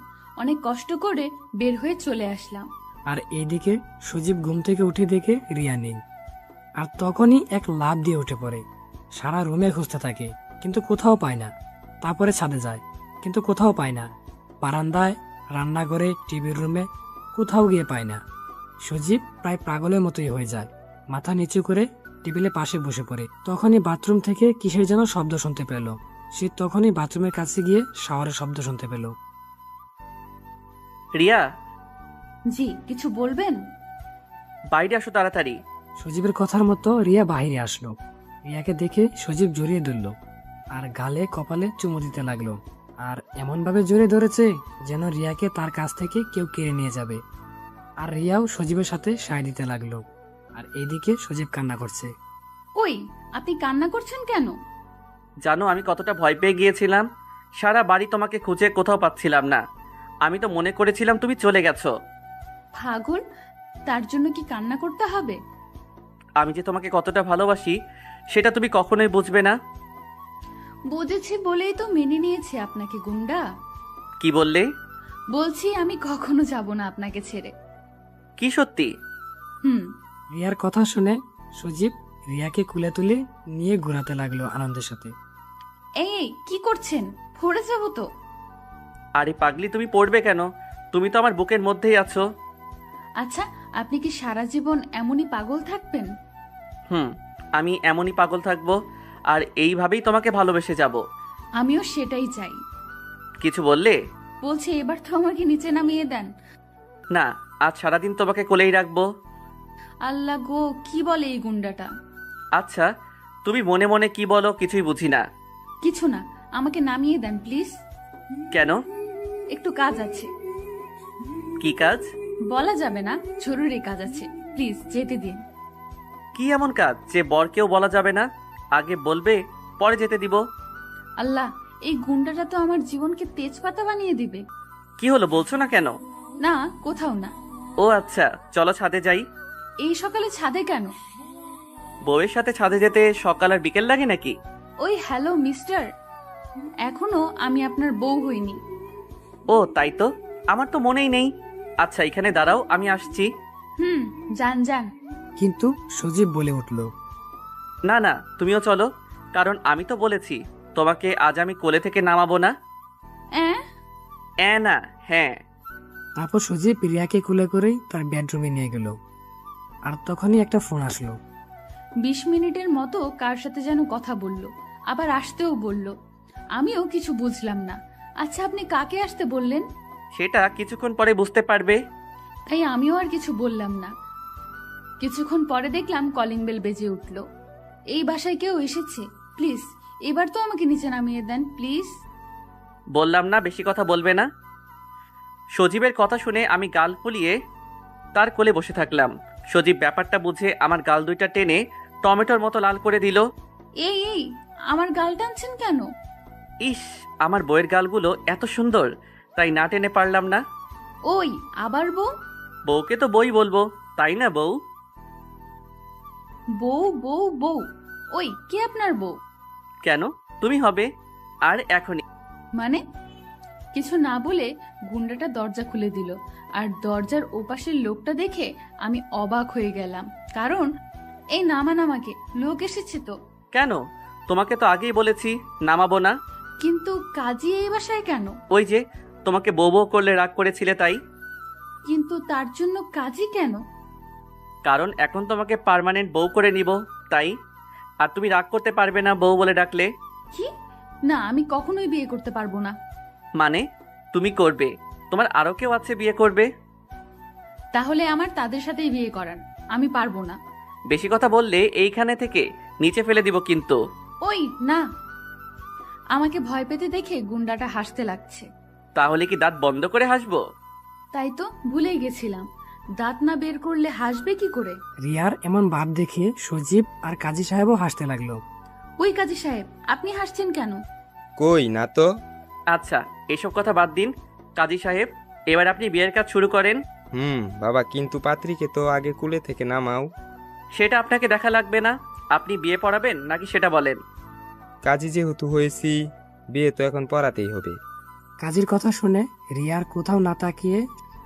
অনেক কষ্ট করে বের হয়ে চলে আসলাম। আর এইদিকে সজীব ঘুম থেকে উঠে দেখে রিয়া নেই। আর তখনই এক লাফ দিয়ে উঠে পড়ে। সারা রুমে খুঁজতে থাকে, কিন্তু কোথাও পায় না। তারপরে ছাদে যায়, কিন্তু কোথাও পায় না। বারান্দায়, রান্নাঘরে, টিভির রুমে, কোথাও গিয়ে পায় না। সজীব প্রায় পাগলের মতোই হয়ে যায়। মাথা নিচু করে টেবিলের পাশে বসে পড়ে। তখনই বাথরুম থেকে কিসের যেন শব্দ শুনতে পেল। সে তখনই বাথরুমের কাছে গিয়ে শাওয়ারের শব্দ শুনতে পেল। রিয়া, জি, কিছু বলবেন? বাইরে আসো তাড়াতাড়ি। সজীবের কথার মতো রিয়া বাহিরে আসলো। রিয়াকে দেখে সজীব জড়িয়ে ধরল আর গালে কপালে চুমু দিতে লাগলো। আর এমন ভাবে জড়িয়ে ধরেছে যেন রিয়াকে তার কাছ থেকে কেউ কেড়ে নিয়ে যাবে। আর রিয়াও সজীবের সাথে সায় দিতে লাগলো। আর এইদিকে সজীব কান্না করছে। ওই, আপনি কান্না করছেন কেন? জানো আমি কতটা ভয় পেয়ে গিয়েছিলাম। সারা বাড়ি তোমাকে খুঁজে কোথাও পাচ্ছিলাম না। আমি তো মনে করেছিলাম তুমি চলে গেছো। পাগল, তার জন্য কি কান্না করতে হবে? আমি যে তোমাকে কতটা ভালোবাসি সেটা তুমি কখনোই বুঝবে না। বুঝেছি বলেই তো মেনে নিয়েছি আপনাকে গুন্ডা। কি বললে? বলছি আমি কখনো যাব না আপনাকে ছেড়ে। কি সত্যি? হুম। রিয়ার কথা শুনে সজীব রিয়াকে কুলে তুলে নিয়ে ঘোরাতে লাগলো আনন্দের সাথে। এই কি করছেন? পড়ে যাবো তো। আরে পাগলি, তুমি পড়বে কেন? তুমি তো আমার বুকের মধ্যেই আছো। আচ্ছা, আপনি কি সারা জীবন এমনই পাগল থাকবেন? আমি এমনই পাগল থাকবো আর এইভাবেই তোমাকে ভালোবেসে যাব। আমিও সেটাই চাই। কিছু বললে? বলছি এবার তো আমাকে নিচে নামিয়ে দেন। না, আজ সারাদিন তোমাকে কোলেই রাখবো। আল্লাহ গো, কি বলে এই গুন্ডাটা? আচ্ছা, তুমি মনে মনে কি বলো কিছুই বুঝি না। কিছু না, আমাকে নামিয়ে দেন প্লিজ। কেন? একটু কাজ আছে। কি কাজ? বলা যাবে না, জরুরি কাজ আছে, প্লিজ যেতে দিন। কি এমন কাজ যে বরকেও বলা যাবে না? আগে বলবে, পরে যেতে দিব। আল্লাহ, এই গুন্ডাটা তো আমার জীবনকে তেজপাতা বানিয়ে দিবে। কি হলো, বলছো না কেন? না, কোথাও না। ও আচ্ছা, চলো ছাদে যাই। এই সকালে ছাদে কেন? বউয়ের সাথে ছাদে যেতে সকাল আর বিকেল লাগে নাকি? ওই হ্যালো মিস্টার, এখনো আমি আপনার বউ হইনি। ও তাই তো, আমার তো মনেই নেই। আচ্ছা এখানে দাঁড়াও, আমি আসছি। যান যান। কিন্তু সজীব বলে উঠল, না না, তুমিও চলো, কারণ আমি তো বলেছি তোমাকে আজ আমি কোলে থেকে নামাবো না। না, হ্যাঁ। তারপর সজীব রিয়াকে কুলে করেই তার বেডরুমে নিয়ে গেল। আর তখনই একটা ফোন আসলো। 20 মিনিটের মতো কার সাথে যেন কথা বলল, আবার আসতেও বলল। আমিও কিছু বুঝলাম না। আচ্ছা, আপনি কাকে আসতে বললেন? সেটা কিছুক্ষণ পরে বুঝতে পারবে। তাই আমিও আর কিছু বললাম না। কিছুক্ষণ পরে দেখলাম কলিং বেল বেজে উঠল। এই বাসায় কেউ এসেছে? প্লিজ এবার তো আমাকে নিচে নামিয়ে দেন, প্লিজ। বললাম না বেশি কথা বলবে না। সজীবের কথা শুনে আমি গাল ফুলিয়ে তার কোলে বসে থাকলাম। সজীব ব্যাপারটা বুঝে আমার গাল দুইটা টেনে টমেটোর মতো লাল করে দিল। এই এই, আমার গাল টানছেন কেন? ইস, আমার বইয়ের গালগুলো এত সুন্দর, তাই না টেনে পারলাম না। ওই আবার বউ? বউকে তো বই বলবো, তাই না বউ? বউ বউ বউ? ওই কে আপনার বউ? কেন, তুমি হবে। আর এখনই। মানে? কিছু না বলে গুন্ডাটা দরজা খুলে দিল। আর দরজার ওপাশের লোকটা দেখে আমি অবাক হয়ে গেলাম। কারণ এই নামান আমাকে, লোক এসেছে তো। কেন? তোমাকে তো আগেই বলেছি নামাবো না। কিন্তু কাজী এই বাসায় কেন? ওই যে তোমাকে বউ বউ করলে রাগ করেছিলে তাই। কিন্তু তার জন্য কাজী কেন? কারণ এখন তোমাকে পার্মানেন্ট বউ করে নিব, তাই। আর তুমি রাগ করতে পারবে না বউ বলে ডাকলে। কি? না, আমি কখনোই বিয়ে করতে পারবো না। মানে তুমি করবে? তোমার আরো কেউ আছে বিয়ে করবে। তাহলে আমার তাদের সাথেই বিয়ে করান। আমি পারবো না। বেশি কথা বললে এইখানে থেকে নিচে ফেলে দিব কিন্তু। ওই না। আমাকে ভয় পেতে দেখে গুন্ডাটা হাসতে লাগছে। তাহলে কি দাঁত বন্ধ করে হাসবো? তাই তো ভুলেই গেছিলাম, দাঁত না বের করলে হাসবে কি করে? রিয়ার এমন ভাব দেখে সজীব আর কাজী সাহেবও হাসতে লাগলো। ওই কাজী সাহেব, আপনি হাসছেন কেন? কই না তো। আচ্ছা, এসব কথা বাদ দিন। কাজী সাহেব, এবার আপনি বিয়ের কাজ শুরু করেন। বাবা, কিন্তু পাত্রীকে তো আগে কুলে থেকে নামাও। সেটা আপনাকে দেখা লাগবে না। আপনি বিয়ে পড়াবেন নাকি সেটা বলেন। কাজী যেহেতু হয়েছি, বিয়ে তো এখন পড়াতেই হবে। কাজীর কথা শুনে রিয়ার কোথাও না তাকিয়ে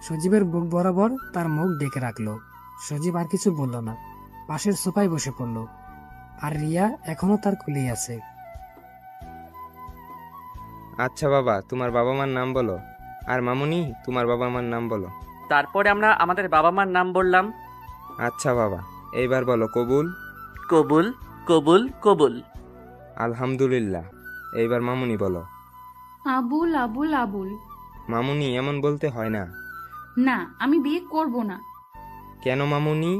সজীবের বুক বরাবর তার মুখ ডেকে রাখলো। সজীব আর কিছু বলল না, পাশের সোফায় বসে পড়ল। আর রিয়া এখনো তার কুলেই আছে। আচ্ছা বাবা, তোমার বাবা মার নাম বলো। আর মামুনি, তোমার বাবা মার নাম বলো। তারপরে আমরা আমাদের বাবা মার নাম বললাম। আচ্ছা বাবা, এইবার বলো কবুল। কবুল কবুল কবুল। আলহামদুলিল্লাহ। এইবার মামুনি বলো। আবুল আবুল আবুল। মামুনি এমন বলতে হয় না। না, আমি বিয়ে করব না। কেন মামুনি?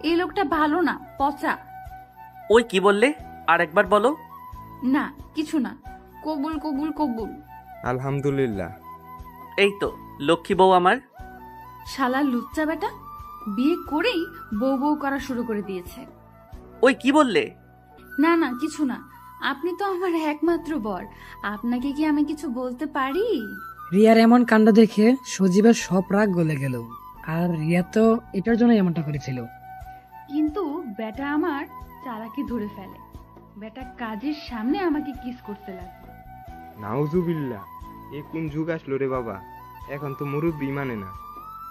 এই লোকটা ভালো না, পচা। ওই কি বললে? আর একবার বলো। না, কিছু না। কবুল কবুল কবুল। আলহামদুলিল্লাহ। এই তো লক্ষ্মী বউ আমার। শালা লুচ্চা বেটা, বিয়ে করেই বউ বউ করা শুরু করে দিয়েছে। ওই কি বললে? না না, কিছু না। আপনি তো আমার একমাত্র বর, আপনাকে কি আমি কিছু বলতে পারি? রিয়ার এমন কাণ্ড দেখে সজীবের সব রাগ গলে গেল। আর রিয়া তো এটার জন্য এমনটা করেছিল। কিন্তু বেটা আমার চালাকি ধরে ফেলে। বেটা কাজের সামনে আমাকে কিস করতে লাগলো। নাউজুবিল্লাহ, এ কোন যুগ আসলো রে বাবা! এখন তো মুরব্বি মানে না।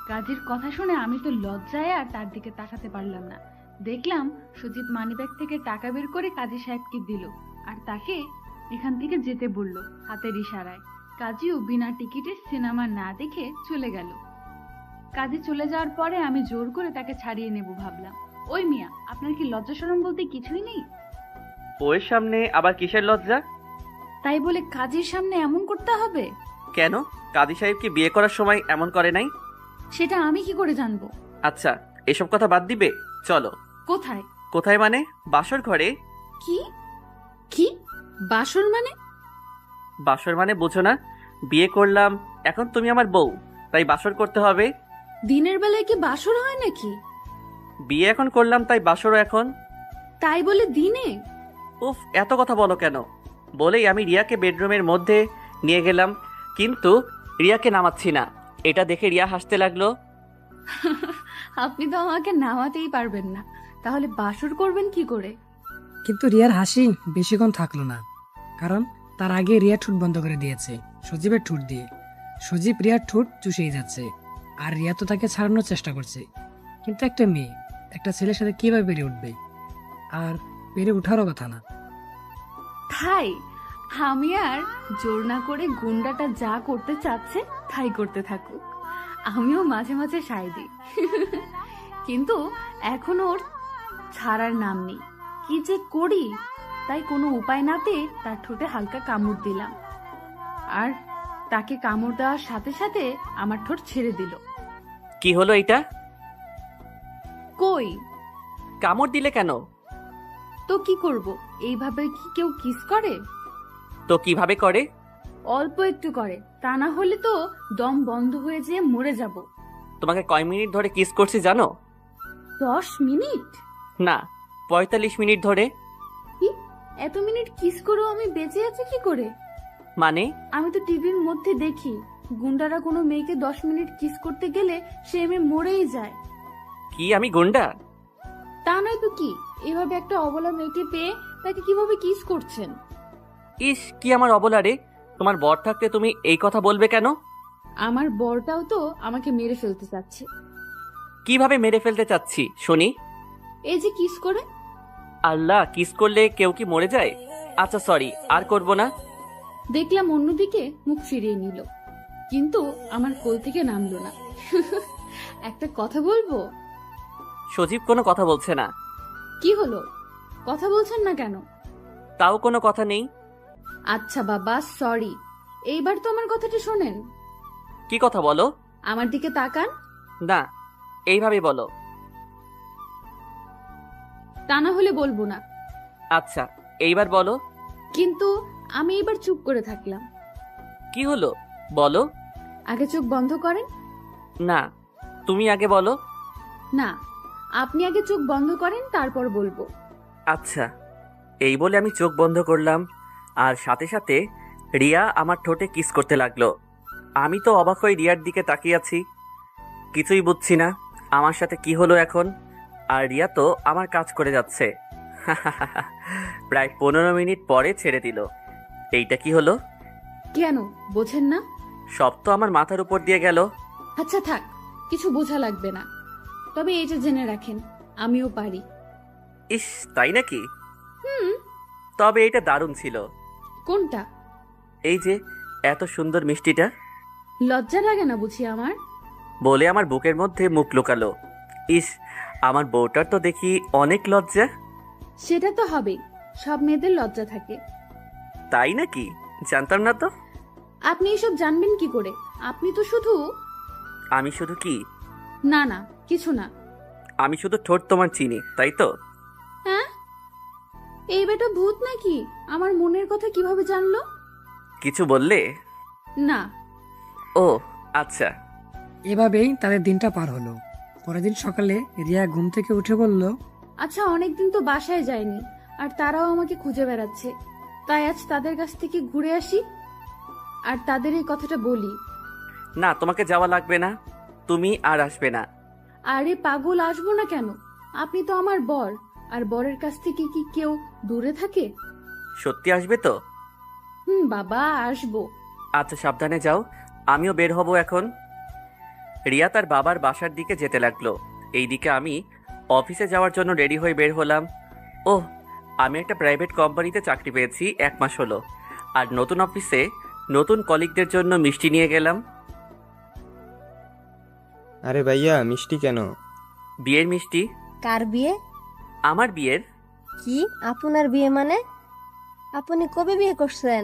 কাজের কথা শুনে আমি তো লজ্জায় আর তার দিকে তাকাতে পারলাম না। দেখলাম সুজিত মানিব্যাগ থেকে টাকা বের করে কাজী সাহেবকে দিল আর তাকে এখান থেকে যেতে বলল হাতের ইশারায়। কাজীও বিনা টিকিটে সিনেমা না দেখে চলে গেল। কাজী চলে যাওয়ার পরে আমি জোর করে তাকে ছাড়িয়ে নেব ভাবলাম। ওই মিয়া, আপনার কি লজ্জা শরম বলতে কিছুই নেই? বউয়ের সামনে আবার কিসের লজ্জা? তাই বলে কাজীর সামনে এমন করতে হবে? কেন, কাজী সাহেব কি বিয়ে করার সময় এমন করে নাই? সেটা আমি কি করে জানবো? আচ্ছা, এসব কথা বাদ দিবে, চলো। কোথায়? কোথায় মানে? বাসর ঘরে। কি কি বাসর মানে? বাসর মানে বোঝো না? বিয়ে করলাম, এখন তুমি আমার বউ, তাই বাসর করতে হবে। দিনের বেলায় কি বাসর হয় নাকি? বিয়ে এখন করলাম তাই বাসরও এখন। তাই বলে দিনে? উফ, এত কথা বলো কেন? বলেই আমি রিয়াকে বেডরুমের মধ্যে নিয়ে গেলাম, কিন্তু রিয়াকে নামাচ্ছি না। এটা দেখে রিয়া হাসতে লাগলো। আপনি তো আমাকে নামাতেই পারবেন না, তাহলে বাসর করবেন কি করে? কিন্তু রিয়ার হাসি বেশিক্ষণ থাকলো না, কারণ তার আগে রিয়া ঠোঁট বন্ধ করে দিয়েছে সজীবের ঠোঁট দিয়ে। সজীব রিয়ার ঠোঁট চুষেই যাচ্ছে, আর রিয়া তো তাকে ছাড়ানোর চেষ্টা করছে। কিন্তু একটা মেয়ে একটা ছেলের সাথে কিভাবে পেরে উঠবে? আর পেরে উঠারও কথা না। ভাই, আমি আর জোর না করে গুন্ডাটা যা করতে চাচ্ছে তাই করতে থাকুক, আমিও মাঝে মাঝে সায় দিই। কিন্তু এখনো ওর ছাড়ার নাম নেই। কি যে করি, তাই কোনো উপায় না পেয়ে তার ঠোঁটে হালকা কামড় দিলাম, আর তাকে কামড় দেওয়ার সাথে সাথে আমার ঠোঁট ছেড়ে দিল। কি হলো এটা? কই? কামড় দিলে কেন? তো কি করব, এইভাবে কি কেউ কিস করে? তো কিভাবে করে? অল্প একটু করে, তা না হলে তো দম বন্ধ হয়ে যেয়ে মরে যাব। তোমাকে কয় মিনিট ধরে কিস করছি জানো? 10 মিনিট? না, 45 মিনিট ধরে। কি, এত মিনিট কিস করেও আমি বেঁচে আছি কি করে? মানে? আমি তো টিভির মধ্যে দেখি গুন্ডারা কোনো মেয়েকে 10 মিনিট কিস করতে গেলে সে মেয়ে মরেই যায়। কি আমি গুন্ডা? তা নয় তো কি, এভাবে একটা অবলা মেয়েকে পেয়ে তাকে কিভাবে কিস করছেন? ইস, কি আমার অবলা রে! তোমার বর থাকতে তুমি এই কথা বলবে কেন? আমার বরটাও তো আমাকে মেরে ফেলতে চাচ্ছে। কিভাবে মেরে ফেলতে চাচ্ছি শুনি? এই যে কিস করে। আল্লাহ, কিস করলে কেউ কি মরে যায়? আচ্ছা সরি, আর করব না। দেখলাম অন্যদিকে মুখ ফিরিয়ে নিল, কিন্তু আমার কোল থেকে নামলো না। একটা কথা বলবো? সজীব কোনো কথা বলছে না। কি হলো, কথা বলছেন না কেন? তাও কোনো কথা নেই। আচ্ছা বাবা, সরি। এইবার তো আমার কথাটা শোনেন। কি কথা বলো? আমার দিকে তাকান। না, এইভাবে বলো। তা না হলে বলবো না। আচ্ছা, এইবার বলো। কিন্তু আমি এবার চুপ করে থাকলাম। কি হলো বলো। আগে চোখ বন্ধ করেন। না, তুমি আগে বলো। না, আপনি আগে চোখ বন্ধ করেন, তারপর বলবো। আচ্ছা, এই বলে আমি চোখ বন্ধ করলাম, আর সাথে সাথে রিয়া আমার ঠোঁটে কিস করতে লাগলো। আমি তো অবাক হয়ে রিয়ার দিকে তাকিয়ে আছি, কিছুই বুঝছি না আমার সাথে কি হলো এখন। আর রিয়া তো আমার কাজ করে যাচ্ছে। প্রায় 15 মিনিট পরে ছেড়ে দিল। এইটা কি হলো? কেন বোঝেন না? সব তো আমার মাথার উপর দিয়ে গেল। আচ্ছা থাক, কিছু বোঝা লাগবে না। তবে এই যে জেনে রাখেন, আমিও পারি। ইস, তাই নাকি? হুম। তবে এটা দারুণ ছিল। কোনটা? এই যে এত সুন্দর মিষ্টিটা। লজ্জা লাগে না বুঝি আমার? বলে আমার বুকের মধ্যে মুখ লুকালো। ইস, আমার বউটার তো দেখি অনেক লজ্জা। সেটা তো হবেই, সব মেয়েদের লজ্জা থাকে। তাই নাকি? জানতাম না তো। আপনি এসব জানবেন কি করে? আপনি তো শুধু... আমি শুধু কি? না না, কিছু না। আমি শুধু ঠোঁট তোমার চিনি, তাই তো? হ্যাঁ? এই বেটা ভূত নাকি? আমার মনের কথা কিভাবে জানলো? কিছু বললে? না। ও আচ্ছা। এভাবেই তাদের দিনটা পার হলো। পরের দিন সকালে রিয়া ঘুম থেকে উঠে বলল, আচ্ছা, অনেকদিন তো বাসায় যায়নি, আর তারাও আমাকে খুঁজে বেড়াচ্ছে, তাই আজ তাদের কাছ থেকে ঘুরে আসি আর তাদের এই কথাটা বলি। না, তোমাকে যাওয়া লাগবে না, তুমি আর আসবে না। আরে পাগল, আসবো না কেন? আপনি তো আমার বর, আর বরের কাছ থেকে কি কেউ দূরে থাকে? সত্যি আসবে তো? বাবা, আসবো। আচ্ছা, সাবধানে যাও, আমিও বের হব এখন। রিয়া তার বাবার বাসার দিকে যেতে লাগলো। এইদিকে আমি অফিসে যাওয়ার জন্য রেডি হয়ে বের হলাম। ওহ, আমি একটা প্রাইভেট কোম্পানিতে চাকরি পেয়েছি, 1 মাস হলো। আর নতুন অফিসে নতুন কলিগদের জন্য মিষ্টি নিয়ে গেলাম। আরে ভাইয়া, মিষ্টি কেন? বিয়ের মিষ্টি। কার বিয়ে? আমার বিয়ের। কি আপনার বিয়ে মানে? আপনি কবে বিয়ে করছেন?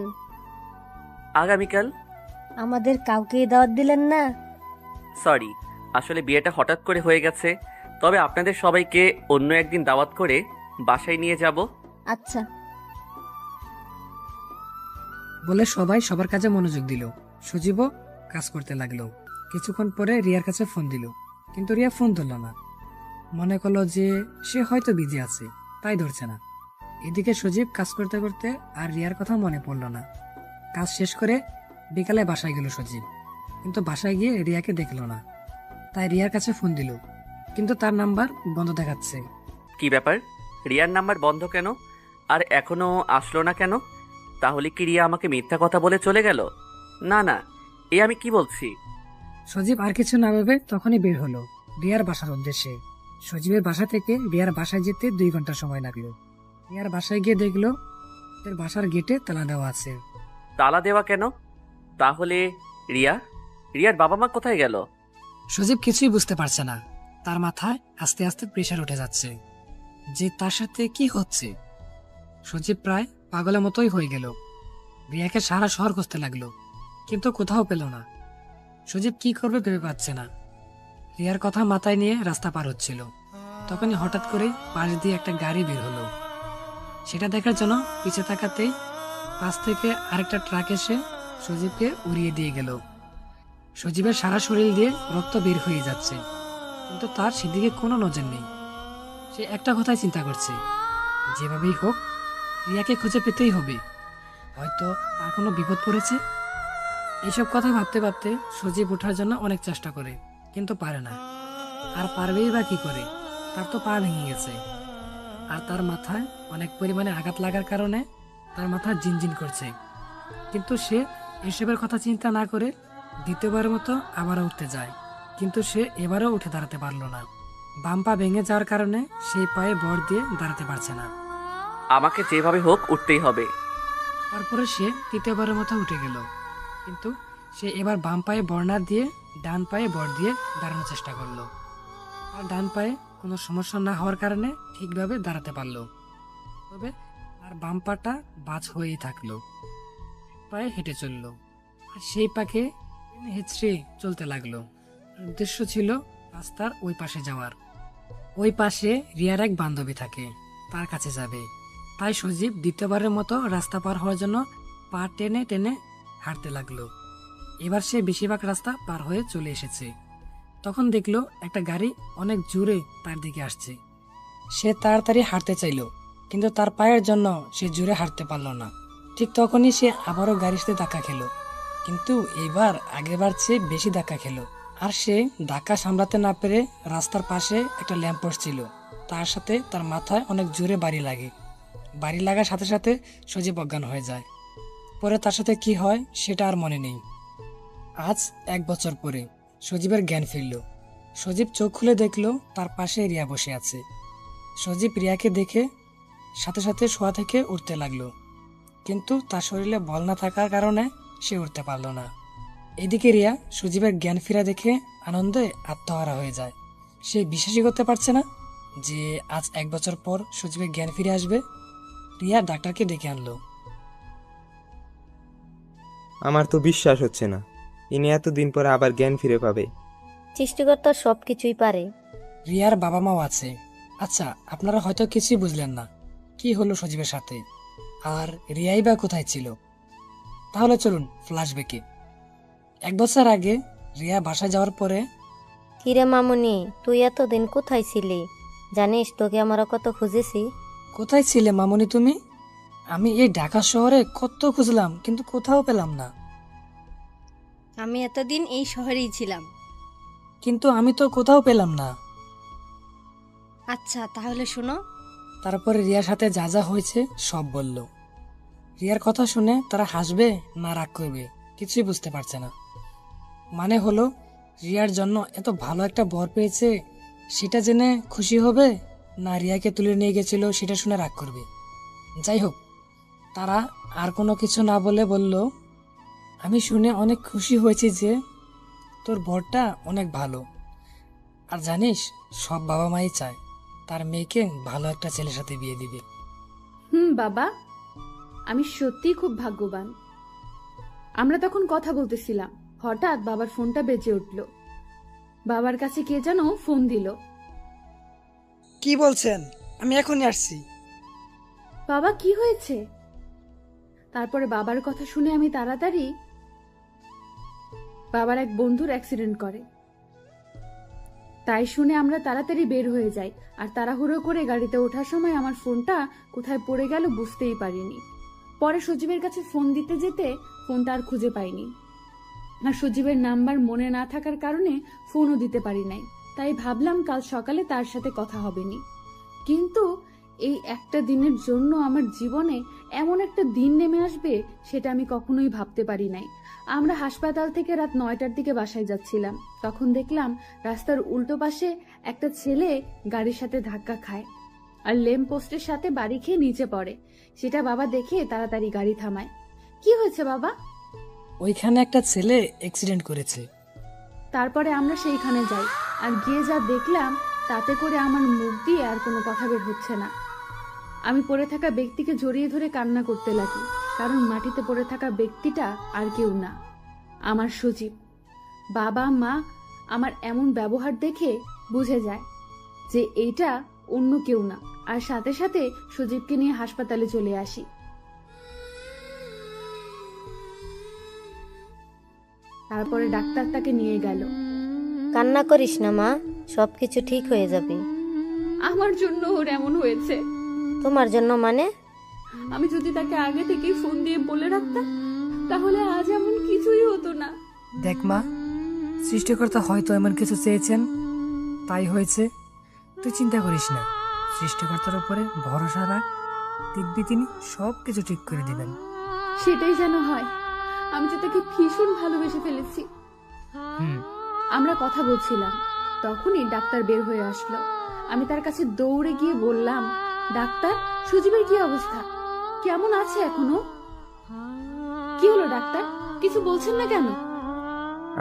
আগামীকাল। আমাদের কাউকে দাওয়াত দিলেন না? সরি, আসলে বিয়েটা হঠাৎ করে হয়ে গেছে। তবে আপনাদের সবাইকে অন্য একদিন দাওয়াত করে বাসায় নিয়ে যাব। আচ্ছা। বলে সবাই সবার কাজে মনোযোগ দিল। সজীবও কাজ করতে লাগলো। কিছুক্ষণ পরে রিয়ার কাছে ফোন দিল, কিন্তু রিয়া ফোন ধরল না। মনে করলো যে সে হয়তো বিজি আছে, তাই ধরছে না। এদিকে সজীব কাজ করতে করতে আর রিয়ার কথা মনে পড়লো না। কাজ শেষ করে বিকালে বাসায় গেল সজীব, কিন্তু বাসায় গিয়ে রিয়াকে দেখলো না। তাই রিয়ার কাছে ফোন দিল, কিন্তু তার নাম্বার বন্ধ দেখাচ্ছে। কি ব্যাপার? রিয়ার নাম্বার বন্ধ কেন? আর এখনো আসলো না কেন? তাহলে কি রিয়া আমাকে মিথ্যা কথা বলে চলে গেল? না না, এ আমি কি বলছি? সজীব আর কিছু না ভেবে তখনই বের হলো রিয়ার বাসার উদ্দেশ্যে। সজীবের বাসা থেকে রিয়ার বাসায় যেতে 2 ঘন্টা সময় লাগলো। রিয়ার বাসায় গিয়ে দেখলো ওদের বাসার গেটে তালা দেওয়া আছে। তালা দেওয়া কেন? তাহলে রিয়ার বাবা মা কোথায় গেল? সজীব কিছুই বুঝতে পারছে না। তার মাথায় আস্তে আস্তে প্রেশার উঠে যাচ্ছে যে তার সাথে কি হচ্ছে। সজীব প্রায় পাগলের মতোই হয়ে গেল। রিয়াকে সারা শহর খুঁজতে লাগলো, কিন্তু কোথাও পেল না। সজীব কি করবে ভেবে পাচ্ছে না। রিয়ার কথা মাথায় নিয়ে রাস্তা পার হচ্ছিল, তখনই হঠাৎ করে পাশ দিয়ে একটা গাড়ি বের হলো। সেটা দেখার জন্য পিছে তাকাতেই পাশ থেকে আরেকটা ট্রাক এসে সজীবকে উড়িয়ে দিয়ে গেল। সজীবের সারা শরীর দিয়ে রক্ত বের হয়ে যাচ্ছে, কিন্তু তার সেদিকে কোনো নজর নেই। সে একটা কথাই চিন্তা করছে, যেভাবেই হোক রিয়াকে খুঁজে পেতেই হবে, হয়তো তার কোনো বিপদ পড়েছে। এইসব কথা ভাবতে ভাবতে সজীব ওঠার জন্য অনেক চেষ্টা করে, কিন্তু পারে না। আর পারবেই বা কি করে, তার তো পা ভেঙে গেছে। আর তার মাথায় অনেক পরিমাণে আঘাত লাগার কারণে তার মাথা জিনজিন করছে। কিন্তু সে এসবের কথা চিন্তা না করে দ্বিতীয়বারের মতো আবারও উঠতে যায়, কিন্তু সে এবারও উঠে দাঁড়াতে পারলো না। বাম পা ভেঙে যাওয়ার কারণে সেই পায়ে ভর দিয়ে দাঁড়াতে পারছে না। আমাকে যেভাবে হোক উঠতেই হবে। তারপরে সে তৃতীয়বারের মতো উঠে গেল, কিন্তু সে এবার বাম পায়ে ভর না দিয়ে ডান পায়ে ভর দিয়ে দাঁড়ানোর চেষ্টা করলো। আর ডান পায়ে কোনো সমস্যা না হওয়ার কারণে ঠিকভাবে দাঁড়াতে পারলো, তবে আর বাম পাটা বাজ হয়েই থাকলো। পায়ে হেঁটে চললো, আর সেই পাকে হেঁচড়ে চলতে লাগলো। উদ্দেশ্য ছিল রাস্তার ওই পাশে যাওয়ার। ওই পাশে রিয়ার এক বান্ধবী থাকে, তার কাছে যাবে। তাই সজীব দ্বিতীয়বারের মতো রাস্তা পার হওয়ার জন্য পা টেনে টেনে হাঁটতে লাগলো। এবার সে বেশিরভাগ রাস্তা পার হয়ে চলে এসেছে। তখন দেখলো একটা গাড়ি অনেক জোরে তার দিকে আসছে। সে তাড়াতাড়ি হাঁটতে চাইলো, কিন্তু তার পায়ের জন্য সে জোরে হাঁটতে পারলো না। ঠিক তখনই সে আবারও গাড়ির সাথে ধাক্কা খেলো, কিন্তু এবার আগেরবার চেয়ে বেশি ধাক্কা খেলো। আর সে ধাক্কা সামলাতে না পেরে রাস্তার পাশে একটা ল্যাম্পপোস্ট ছিল, তার সাথে তার মাথায় অনেক জোরে বাড়ি লাগে। বাড়ি লাগার সাথে সাথে সজীব অজ্ঞান হয়ে যায়। পরে তার সাথে কি হয় সেটা আর মনে নেই। আজ 1 বছর পরে সজীবের জ্ঞান ফিরল। সজীব চোখ খুলে দেখলো তার পাশে রিয়া বসে আছে। সজীব রিয়াকে দেখে সাথে সাথে শোয়া থেকে উঠতে লাগলো, কিন্তু তার শরীরে বল না থাকার কারণে সে উঠতে পারল না। এদিকে রিয়া সজীবের জ্ঞান ফেরা দেখে আনন্দে আত্মহারা হয়ে যায়। সে বিশ্বাসই করতে পারছে না যে আজ 1 বছর পর সজীবের জ্ঞান ফিরে আসবে। রিয়া ডাক্তারকে ডেকে আনলো। আমার তো বিশ্বাস হচ্ছে না, ইনি এতদিন পরে আবার জ্ঞান ফিরে পাবে। সৃষ্টিকর্তা সব কিছুই পারে। রিয়ার বাবা মাও আছে। আচ্ছা, আপনারা হয়তো কিছুই বুঝলেন না কি হলো সজীবের সাথে, আর রিয়াই বা কোথায় ছিল। তাহলে চলুন ফ্ল্যাশব্যাকে। 1 বছর আগে রিয়া বাসায় যাওয়ার পরে। কিরে মামুনি, তুই এতদিন কোথায় ছিলি? জানিস তোকে আমরা কত খুঁজেছি। কোথায় ছিলে মামুনি তুমি? আমি এই ঢাকা শহরে কত খুঁজলাম, কিন্তু কোথাও পেলাম না। আমি এতদিন এই শহরেই ছিলাম। কিন্তু আমি তো কোথাও পেলাম না। আচ্ছা তাহলে শোনো। তারপরে রিয়ার সাথে যা যা হয়েছে সব বলল। রিয়ার কথা শুনে তারা হাসবে না রাগ করবে কিছুই বুঝতে পারছে না। মানে হলো রিয়ার জন্য এত ভালো একটা বর পেয়েছে সেটা জেনে খুশি হবে, না রিয়াকে তুলে নিয়ে গেছিল সেটা শুনে রাগ করবে। যাই হোক, তারা আর কোনো কিছু না বলে বলল, আমি শুনে অনেক খুশি হয়েছি যে তোর বরটা অনেক ভালো। আর জানিস, সব বাবা মাই চায় তার মেয়েকে ভালো একটা ছেলের সাথে বিয়ে দিবে। বাবা, আমি সত্যিই খুব ভাগ্যবান। আমরা তখন কথা বলতেছিলাম, হঠাৎ বাবার ফোনটা বেজে উঠল। বাবার কাছে কে যেন ফোন দিল। কি বলছেন? আমি এখনই আসছি। বাবা, কি হয়েছে? তারপরে বাবার কথা শুনে আমি তাড়াতাড়ি, বাবার এক বন্ধুর অ্যাক্সিডেন্ট করে, তাই শুনে আমরা তাড়াতাড়ি বের হয়ে যাই। আর তাড়াহুড়ো করে গাড়িতে ওঠার সময় আমার ফোনটা কোথায় পড়ে গেল বুঝতেই পারিনি। পরে সজীবের কাছে ফোন দিতে যেতে ফোনটা আর খুঁজে পাইনি। আর সজীবের নাম্বার মনে না থাকার কারণে ফোনও দিতে পারি নাই। তাই ভাবলাম কাল সকালে তার সাথে কথা হবেনি। কিন্তু এই একটা দিনের জন্য আমার জীবনে এমন একটা দিন নেমে আসবে সেটা আমি কখনোই ভাবতে পারি নাই। আমরা হাসপাতাল থেকে রাত 9টার দিকে বাসায় যাচ্ছিলাম, তখন দেখলাম রাস্তার উল্টো পাশে একটা ছেলে গাড়ির সাথে ধাক্কা খায়। আর ল্যাম্প পোস্টের সাথে বাড়ি খেয়ে নিচে পড়ে। সেটা বাবা দেখে তাড়াতাড়ি গাড়ি থামায়। কি হয়েছে বাবা? ওইখানে একটা ছেলে অ্যাক্সিডেন্ট করেছে। তারপরে আমরা সেইখানে যাই, আর গিয়ে যা দেখলাম তাতে করে আমার মুখ দিয়ে আর কোনো কথা বের হচ্ছে না। আমি পড়ে থাকা ব্যক্তিকে জড়িয়ে ধরে কান্না করতে লাগি, কারণ মাটিতে পড়ে থাকা ব্যক্তিটা আর কেউ না, আমার সজীব। বাবা মা আমার এমন ব্যবহার দেখে বুঝে যায় যে এইটা অন্য কেউ না, আর সাথে সাথে সজীবকে নিয়ে হাসপাতালে চলে আসি। তারপরে ডাক্তার তাকে নিয়ে গেল। কান্না করিস না মা, সবকিছু ঠিক হয়ে যাবে। আমার জন্য ওর এমন হয়েছে। তোমার জন্য মানে? আমি যদি তাকে আগে থেকেই ফোন দিয়ে বলে রাখতাম তাহলে আজ এমন কিছুই হতো না। দেখ মা, সৃষ্টিকর্তা হয়তো এমন কিছু চেয়েছেন, তাই হয়েছে। তুই চিন্তা করিস না, সৃষ্টিকর্তার উপরে ভরসা রাখ, দেখবি তিনি সব কিছু ঠিক করে দিবেন। সেটাই যেন হয়। আমি তো তাকে ভীষণ ভালোবেসে ফেলেছি। আমরা কথা বলছিলাম, তখনই ডাক্তার বের হয়ে আসলো। আমি তার কাছে দৌড়ে গিয়ে বললাম, ডাক্তার, সজীবের কি অবস্থা? কেমন আছে এখনো? কি হলো ডাক্তার, কিছু বলছেন না কেন?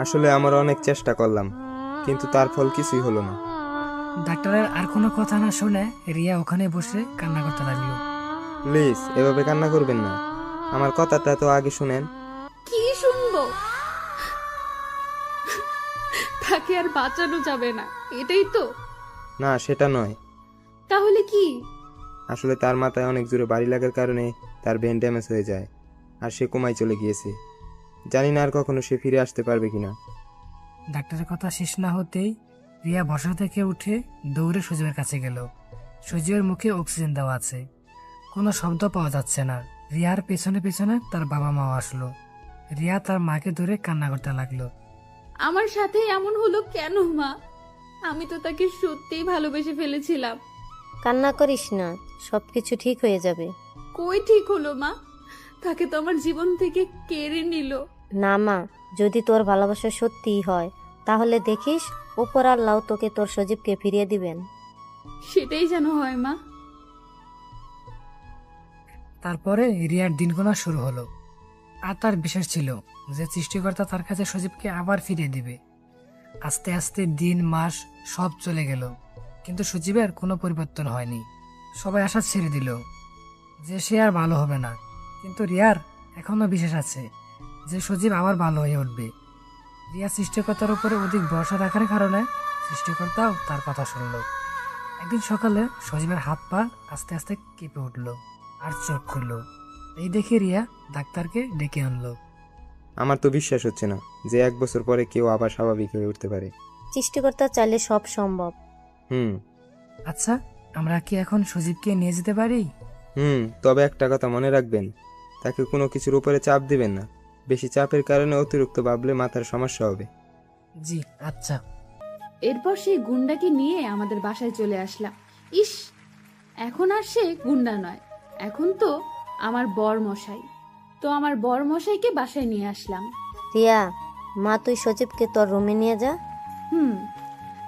আসলে আমরা অনেক চেষ্টা করলাম, কিন্তু তার ফল কিছুই হলো না। ডাক্তারের আর কোনো কথা না শুনে রিয়া ওখানে বসে কান্না করতে লাগলো। প্লিজ এভাবে কান্না করবেন না, আমার কথাটা তো আগে শুনেন। কি শুনবো? তাকে আর বাঁচানো যাবে না, এটাই তো? না, সেটা নয়। তাহলে কি? আসলে তার মাথায় অনেক জোরে বাড়ি লাগার কারণে তার ব্রেন ড্যামেজ হয়ে যায়, আর সে কোমায় চলে গিয়েছে। জানি না আর কখনো সে ফিরে আসতে পারবে কিনা। ডাক্তারের কথা শেষ না হতেই রিয়া বসা থেকে উঠে দৌড়ে সজীবের কাছে গেল। সজীবের মুখে অক্সিজেন দেওয়া আছে, কোনো শব্দ পাওয়া যাচ্ছে না। রিয়ার পেছনে পেছনে তার বাবা মাও আসলো। রিয়া তার মাকে ধরে কান্না করতে লাগলো। আমার সাথে এমন হলো কেন মা? আমি তো তাকে সত্যিই ভালোবেসে ফেলেছিলাম। কান্না করিস না, সবকিছু ঠিক হয়ে যাবে। কই ঠিক হলো মা? তাকে তো আমার জীবন থেকে কেড়ে নিল। না মা, যদি তোর ভালোবাসা সত্যিই হয় তাহলে দেখিস উপর আল্লাহ তোকে তোর সজীবকে ফিরিয়ে দিবেন। সেটাই যেন হয় মা। তারপরে রিয়ার দিন গোনা শুরু হলো, আর তার বিশ্বাস ছিল যে সৃষ্টিকর্তা তার কাছে সজীবকে আবার ফিরিয়ে দিবে। আস্তে আস্তে দিন মাস সব চলে গেল, কিন্তু সজীবের কোনো পরিবর্তন হয়নি। সবাই আশা ছেড়ে দিল যে সে আর ভালো হবে না, কিন্তু রিয়ার এখনো বিশ্বাস আছে যে সজীব আবার ভালো হয়ে উঠবে। রিয়া সৃষ্টিকর্তার উপরে অধিক ভরসা রাখার কারণে সৃষ্টিকর্তাও তার কথা শুনল। একদিন সকালে সজীবের হাত পা আস্তে আস্তে কেঁপে উঠল আর চোখ খুলল। এই দেখে রিয়া ডাক্তারকে ডেকে আনলো। আমার তো বিশ্বাস হচ্ছে না যে 1 বছর পরে কেউ আবার স্বাভাবিক হয়ে উঠতে পারে। সৃষ্টিকর্তা চাইলে সব সম্ভব। আচ্ছা, আমরা কি এখন সজীবকে নিয়ে যেতে পারি? তবে একটা কথা মনে রাখবেন, তাকে কোনো কিছুর উপরে চাপ দিবেন না। বেশি চাপের কারণে অতিরিক্ত ভাবলে মাথার সমস্যা হবে। জি আচ্ছা। এরপর সেই গুন্ডাকে নিয়ে আমাদের বাসায় চলে আসলাম। ইস, এখন আর সে গুন্ডা নয়, এখন তো আমার বর মশাই। তো আমার বর মশাইকে বাসায় নিয়ে আসলাম। রিয়া, মা তুই সজীবকে তোর রুমে নিয়ে যা।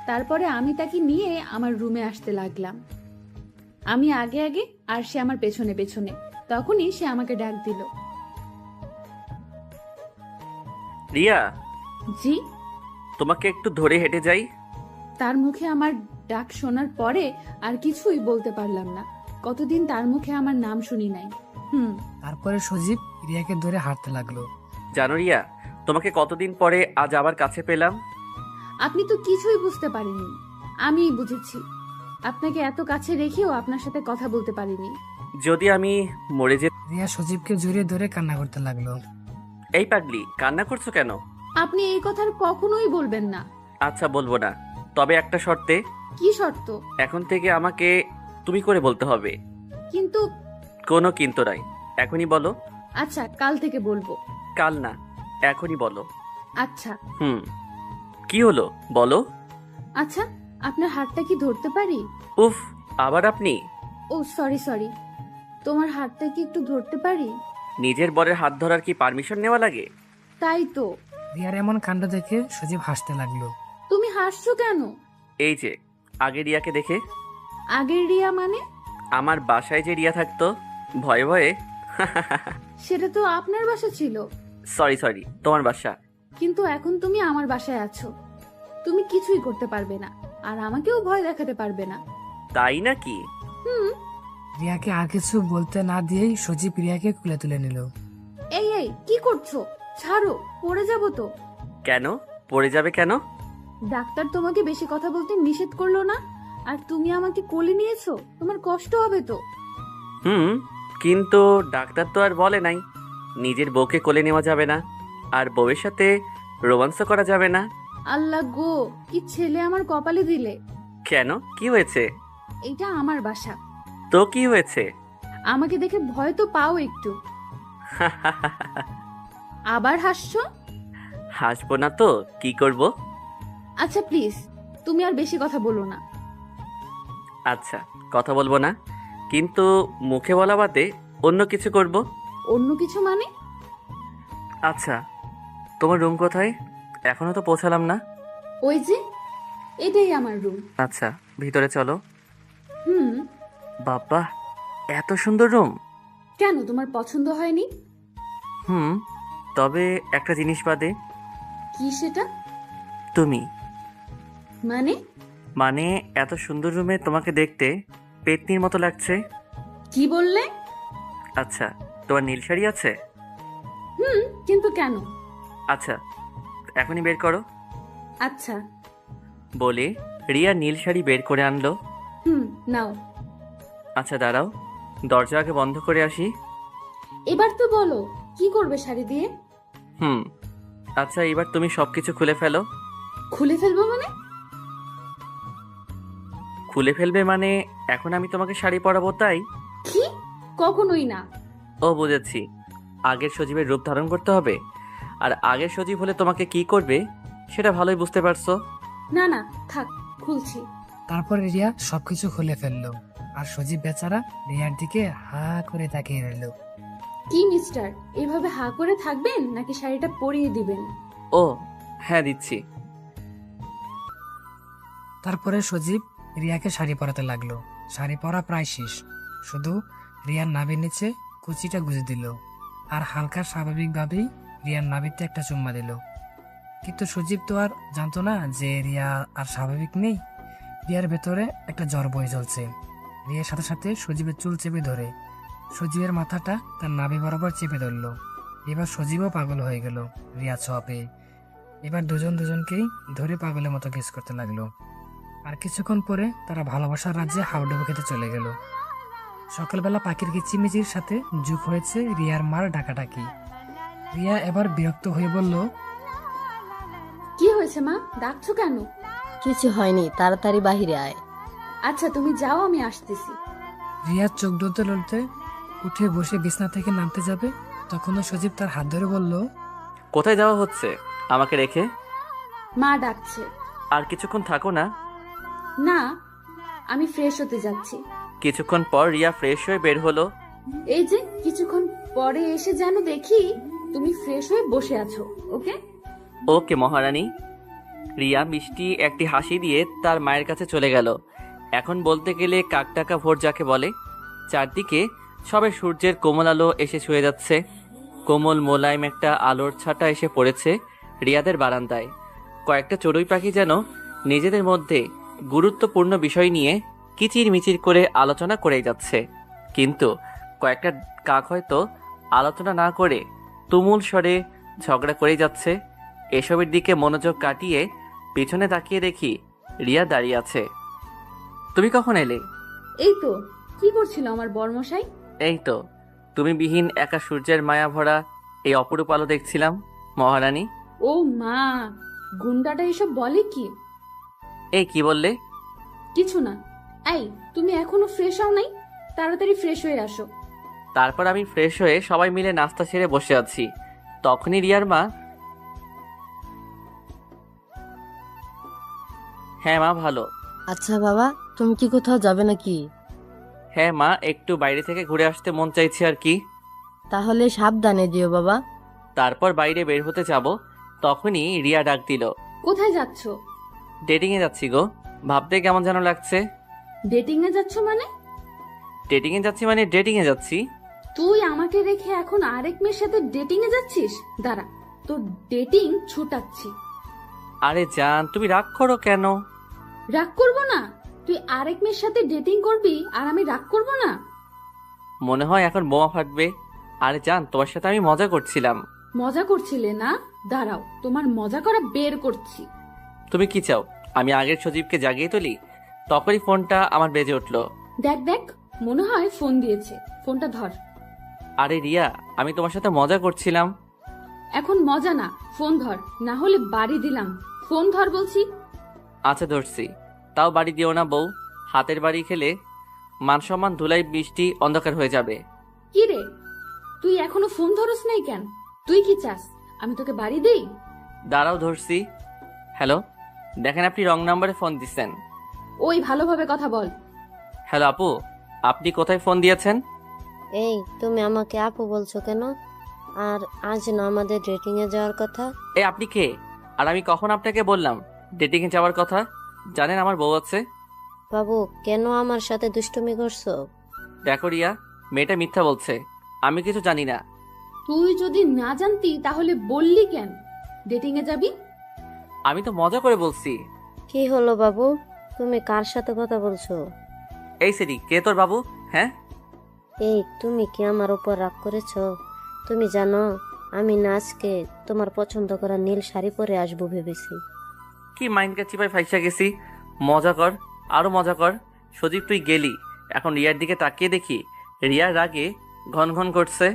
তারপরে আমি তাকে নিয়ে আমার রুমে আসতে লাগলাম। আমি আগে আগে আর সে আমার পেছনে পেছনে। তখনই সে আমাকে ডাক দিল। রিয়া, জি। তোমাকে একটু ধরে হেঁটে যাই। তার মুখে আমার ডাক শোনার পরে আর কিছুই বলতে পারলাম না। কতদিন তার মুখে আমার নাম শুনি নাই। তারপরে সজীব রিয়াকে ধরে হাঁটতে লাগলো। জানো রিয়া, তোমাকে কতদিন পরে আজ আবার কাছে পেলাম। আপনি তো কিছুই বুঝতে পারেননি, আমি বুঝেছি। আপনাকে এত কাছে রেখেও আপনার সাথে কথা বলতে পারিনি। যদি আমি মরে যে। রিয়া সজীবকে জড়িয়ে ধরে কান্না করতে লাগলো। এই পাগলি, কান্না করছো কেন? আপনি এই কথা কখনোই বলবেন না। আচ্ছা, বলবো না, তবে একটা শর্তে। কি শর্ত? এখন থেকে আমাকে তুমি করে বলতে হবে। কিন্তু। কোনো কিন্তু নাই, এখনই বলো। আচ্ছা, কাল থেকে বলবো। কাল না, এখনই বলো। আচ্ছা। কি হলো বলো। আচ্ছা, আপনার হাতটা কি ধরতে পারি? উফ, আবার আপনি? ও সরি, তোমার হাতটা কি একটু ধরতে পারি? নিজের বরের হাত ধরার কি পারমিশন নেওয়া লাগে? তাই তো। রিয়ার এমন কাণ্ড দেখে সজীব হাসতে লাগলো। তুমি হাসছো কেন? এই যে, আগের রিয়াকে দেখে। আগের রিয়া মানে? আমার বাসায় যে রিয়া থাকতো ভয়ে ভয়ে। সেটা তো আপনার বাসা ছিল, সরি, তোমার বাসা। কিন্তু এখন তুমি আমার বাসায় আছো। তুমি কিছুই করতে পারবে না, আর আমাকেও ভয় দেখাতে পারবে না। তাই নাকি? হুম। রিয়াকে আর কিছু বলতে না দিয়েই সজীব রিয়াকে কুলে তুলে নিল। এই এই কি করছো? ছাড়ো, পড়ে যাবো তো। কেন পড়ে যাবে কেন? ডাক্তার তোমাকে বেশি কথা বলতে নিষেধ করলো না, আর তুমি আমাকে কোলে নিয়েছো, তোমার কষ্ট হবে তো। হুম, কিন্তু ডাক্তার তো আর বলে নাই নিজের বউকে কোলে নেওয়া যাবে না, আর বউয়ের সাথে রোমান্সও করা যাবে না। আল্লাহ গো, কি ছেলে আমার কপালে দিলে। কেন, কি হয়েছে? এইটা আমার বাসা। তো কি হয়েছে? আমাকে দেখে ভয় তো পাও একটু। আবার হাসছো? হাসবো না তো কি করব? আচ্ছা প্লিজ, তুমি আর বেশি কথা বলো না। আচ্ছা, কথা বলবো না, কিন্তু মুখে বলা বাদে অন্য কিছু করব। অন্য কিছু মানে? আচ্ছা, তোমার রুম কোথায়? এখনো তো পৌঁছালাম না। ওই যে, এটাই আমার রুম। আচ্ছা, ভিতরে চলো। হুম। বাবা, এত সুন্দর রুম। কেন, তোমার পছন্দ হয়নি? হুম, তবে একটা জিনিস বাদে। কি সেটা? তুমি। মানে? মানে এত সুন্দর রুমে তোমাকে দেখতে পেতনির মতো লাগছে। কি বললে? আচ্ছা, তোমার নীল শাড়ি আছে? হুম, কিন্তু কেন? আচ্ছা, এখনই বের করো। আচ্ছা। বলে রিয়া নীল শাড়ি বের করে আনলো। হুম, নাও। আচ্ছা দাঁড়াও, দরজা আগে বন্ধ করে আসি। এবার তো বলো, কি করবে শাড়ি দিয়ে? হুম, আচ্ছা এবার তুমি সবকিছু খুলে ফেলো। খুলে ফেলবো মানে? খুলে ফেলবে মানে এখন আমি তোমাকে শাড়ি পরাবো তাই? কি? কখনোই না। ও বুঝেছি, আগের সজীবের রূপ ধারণ করতে হবে, আর আগের সজীব হলে তোমাকে কি করবে সেটা ভালোই বুঝতে পারছো। না না, থাক, খুলছি। তারপর রিয়া সবকিছু খুলে ফেললো, আর সজীব বেচারা রিয়ার দিকে হা করে তাকিয়ে রইল। কি মিস্টার, এভাবে হা করে থাকবেন নাকি শাড়িটা পরিয়ে দিবেন? ও হ্যাঁ, দিচ্ছি। তারপরে সজীব রিয়াকে শাড়ি পরাতে লাগলো। শাড়ি পরা প্রায় শেষ, শুধু রিয়ার নাভির নিচে কুচিটা গুজে দিল, আর হালকা স্বাভাবিকভাবেই রিয়ার নাভিতে একটা চুম্মা দিল। কিন্তু সজীব তো আর জানতো না যে রিয়া আর স্বাভাবিক নেই। রিয়ার ভেতরে একটা জ্বর বয়ে চলছে। রিয়ার সাথে সাথে সজীবের চুল চেপে ধরে সজীবের মাথাটা তার নাভি বরাবর চেপে ধরলো। এবার সজীবও পাগল হয়ে গেল রিয়া ছোঁয়া পেয়ে। এবার দুজন দুজনকেই ধরে পাগলের মতো কিস করতে লাগলো। আর কিছুক্ষণ পরে তারা ভালোবাসার রাজ্যে হাউডুবু খেতে চলে গেল। সকালবেলা পাখির কিচিমিচির সাথে যুগ হয়েছে রিয়ার মার ডাকাডাকি। রিয়া এবার বিরক্ত হয়ে বলল, কি হয়েছে মা, ডাকছো কেন? কিছু হয়নি, তাড়াতাড়ি বাহিরে আয়। আচ্ছা তুমি যাও, আমি আসতেছি। রিয়া চোখ ডলতে ডলতে উঠে বসে বিছনা থেকে নামতে যাবে, তখনও সজীব তার হাত ধরে বলল, কোথায় যাওয়া হচ্ছে আমাকে রেখে? মা ডাকছে। আর কিছুক্ষণ থাকো না? না, আমি ফ্রেশ হতে যাচ্ছি। কিছুক্ষণ পর রিয়া ফ্রেশ হয়ে বের হলো। এই যে কিছুক্ষণ পরে এসে যেন দেখি তুমি ফ্রেশ হয়ে বসে আছো। ওকে? ওকে মহারানী। রিয়া মিষ্টি একটি হাসি দিয়ে তার মায়ের কাছে চলে গেল। এখন বলতে গেলে কাকটাকা ভোর যাকে বলে। চারদিকে সবে সূর্যের কোমল আলো এসে ছুঁয়ে যাচ্ছে। কোমল মোলায়েম একটা আলোর ছাটা এসে পড়েছে রিয়াদের বারান্দায়। কয়েকটা চড়ুই পাখি যেন নিজেদের মধ্যে গুরুত্বপূর্ণ বিষয় নিয়ে কিচির মিচির করে আলোচনা করেই যাচ্ছে, কিন্তু কয়েকটা কাক হয়তো আলোচনা না করে তুমুল স্বরে ঝগড়া করেই যাচ্ছে। এসবের দিকে মনোযোগ কাটিয়ে পিছনে তাকিয়ে দেখি রিয়া দাঁড়িয়ে আছে। তুমি কখন এলে? এই তো, কি করছিল আমার বর্মশাই? এই তো, তুমি বিহীন একা সূর্যের মায়া ভরা এই অপরূপ আলো দেখছিলাম মহারানী। ও মা, গুন্ডাটা এসব বলে কি? এই কি বললে? কিছু না। এই, তুমি এখনো ফ্রেশ হও নাই? তাড়াতাড়ি ফ্রেশ হয়ে আসো। তারপর আমি ফ্রেশ হয়ে সবাই মিলে নাস্তা সেরে বসে আছি। তখনই রিয়ার মা, হ্যাঁ মা ভালো। আচ্ছা বাবা, তুমি কি কোথাও যাবে নাকি? হ্যাঁ মা, একটু বাইরে থেকে ঘুরে আসতে মন চাইছে আর কি। তাহলে সাবধানে যেও বাবা। তারপর বাইরে বের হতে যাব, তখনই রিয়া ডাক দিল। কোথায় যাচ্ছ? ডেটিং এ যাচ্ছি গো। ভাবতে কেমন যেন লাগছে। ডেটিং এ যাচ্ছ মানে? ডেটিংয়ে যাচ্ছি মানে ডেটিংয়ে যাচ্ছি। তুই আমাকে রেখে এখন আরেক মেয়ের সাথে ডেটিং এ যাচ্ছিস? দাঁড়া, তোর ডেটিং ছুটাচ্ছি। আরে জান, তুমি রাগ করো কেন? রাগ করবো না? তুই আরেক মেয়ের সাথে ডেটিং করবি আর আমি রাগ করবো না? মনে হয় এখন বোমা ফাটবে। আরে জান, তোমার সাথে আমি মজা করছিলাম। মজা করছিলে না? দাঁড়াও, তোমার মজা করা বের করছি। তুমি কি চাও আমি আগের সজীবকে জাগিয়ে তুলি? তখনই ফোনটা আমার বেজে উঠলো। দেখ দেখ, মনে হয় ফোন দিয়েছে, ফোনটা ধর। আরে রিয়া, আমি তোমার সাথে মজা করছিলাম। এখন মজা না, ফোন ধর, না হলে বাড়ি দিলাম। ফোন ধর বলছি। আচ্ছা ধরছি। তাও বাড়ি দিও না বউ, হাতের বাড়ি খেলে মান সম্মান ধুলাই বৃষ্টি অন্ধকার হয়ে যাবে। কি রে, তুই এখনো ফোন ধরস নাই কেন? তুই কি চাস আমি তোকে বাড়ি দেই? দাঁড়াও ধরছি। হ্যালো, দেখেন আপনি রং নাম্বারে ফোন দিচ্ছেন। ওই ভালোভাবে কথা বল। হ্যালো আপু, আপনি কোথায় ফোন দিয়েছেন? এই তুমি আমাকে আপু বলছো কেন? আর আজ না আমাদের ডেটিং এ যাওয়ার কথা? এই আপনি কে? আর আমি কখন আপনাকে বললাম ডেটিংয়ে যাওয়ার কথা? জানেন আমার বউ আছে। বাবু, কেন আমার সাথে দুষ্টুমি করছো? দেখো রিয়া, মেয়েটা মিথ্যা বলছে, আমি কিছু জানি না। তুই যদি না জানতি তাহলে বললি কেন ডেটিং এ যাবি? আমি তো মজা করে বলছি। কি হলো বাবু, তুমি কার সাথে কথা বলছো? এই সেরি, কে তোর বাবু? হ্যাঁ, এই তুমি কি আমার উপর রাগ করেছো? তুমি জানো আমি না আজকে তোমার পছন্দ করা নীল শাড়ি পরে আসবো ভেবেছি। কি মাইন্ডকে চিপায় ফাইসা গেছি। মজা কর, আরো মজা কর। সজীব তুই গেলি, এখন রিয়ার দিকে তাকিয়ে দেখি রিয়ার রাগে ঘন ঘন করছে।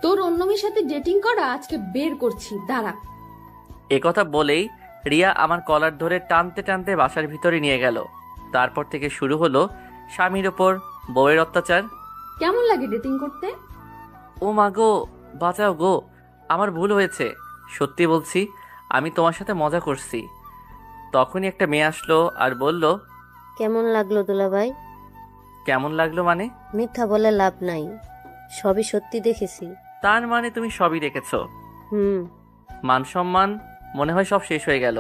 তোর অন্য মেয়ের সাথে ডেটিং করা আজকে বের করছি, দাঁড়া। একথা বলেই রিয়া আমার কলার ধরে টানতে টানতে বাসার ভিতরে নিয়ে গেল। তারপর থেকে শুরু হলো স্বামীর ওপর বউয়ের অত্যাচার। কেমন লাগে ডেটিং করতে? ও মা গো, বাঁচাও গো, আমার ভুল হয়েছে। সত্যি বলছি, আমি তোমার সাথে মজা করছি। তখনই একটা মেয়ে আসলো আর বলল, কেমন লাগলো দুলাভাই? কেমন লাগলো মানে? মিথ্যা বলে লাভ নাই, সবই সত্যি দেখেছি। তার মানে তুমি সবই দেখেছো? হুম। মান সম্মান মনে হয় সব শেষ হয়ে গেল।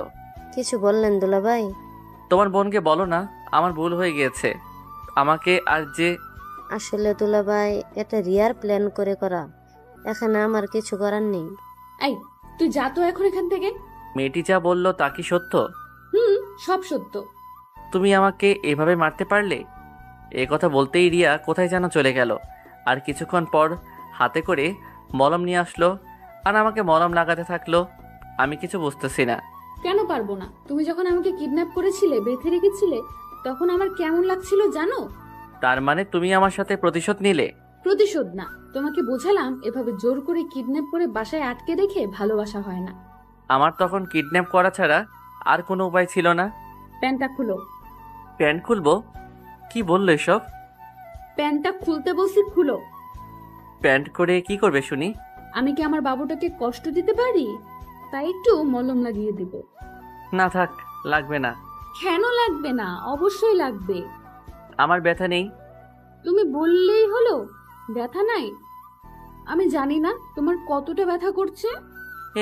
কিছু বললেন দুলাভাই? তোমার বোনকে বলো না আমার ভুল হয়ে গিয়েছে। আমাকে আর যে আসলে দুলাভাই, এটা রিয়ার প্ল্যান করে করা, এখানে আমার কিছু করার নেই। এই, তুই যা তো এখন এখান থেকে। মেয়েটি যা বললো তা কি সত্য? সব সত্য। তুমি আমাকে এভাবে মারতে পারলে? এ কথা বলতেই রিয়া কোথায় যেন চলে গেল। আর কিছুক্ষণ পর হাতে করে মলম নিয়ে আসলো আর আমাকে মলম লাগাতে থাকলো। আমি কিছু বুঝতেছি না। কেন পারবো না? তুমি যখন আমাকে কিডন্যাপ করেছিলে, বেঁধে রেখেছিলে, তখন আমার কেমন লাগছিল জানো? তার মানে তুমি আমার সাথে প্রতিশোধ নিলে? প্রতিশোধ না, তোমাকে বোঝালাম এভাবে জোর করে কিডন্যাপ করে বাসায় আটকে রেখে ভালোবাসা হয় না। আমার তখন কিডন্যাপ করা ছাড়া আর কোনো উপায় ছিল না। প্যান্টটা খুলো। প্যান্ট খুলবো? কি বললো এসব? প্যান্টটা খুলতে বলছি, খুলো। প্যান্ট করে কি করবে শুনি? আমি কি আমার বাবুটাকে কষ্ট দিতে পারি? তাই একটু মলম লাগিয়ে দিব। না থাক, লাগবে না। কেন লাগবে না? অবশ্যই লাগবে। আমার ব্যথা নেই। তুমি বললেই হলো ব্যথা নাই? আমি জানি না তোমার কতটা ব্যথা করছে।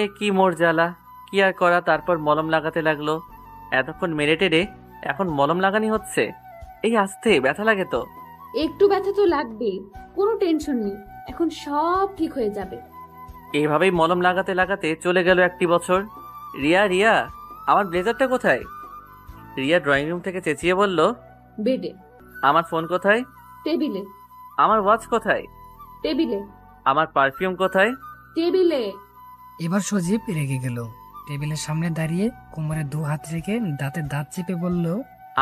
এ কি মোর জ্বালা, কি আর করা। তারপর মলম লাগাতে লাগলো। এতক্ষণ মেরে টেরে এখন মলম লাগানি হচ্ছে। এই আস্তে ব্যথা লাগে তো। একটু ব্যথা তো লাগবে, কোনো টেনশন নেই, এখন সব ঠিক হয়ে যাবে। এইভাবেই মলম লাগাতে লাগাতে চলে গেল 1টি বছর। রিয়া রিয়া, আমার ব্লেজারটা কোথায়? রিয়া ড্রয়িং রুম থেকে চেঁচিয়ে বলল, বেডে। আমার ফোন কোথায়? টেবিলে। আমার ওয়াচ কোথায়? টেবিলে। আমার পারফিউম কোথায়? টেবিলে। এবার সজীব রেগে গেল। টেবিলের সামনে দাঁড়িয়ে কোমরে 2 হাত রেখে দাঁতে দাঁত চেপে বলল,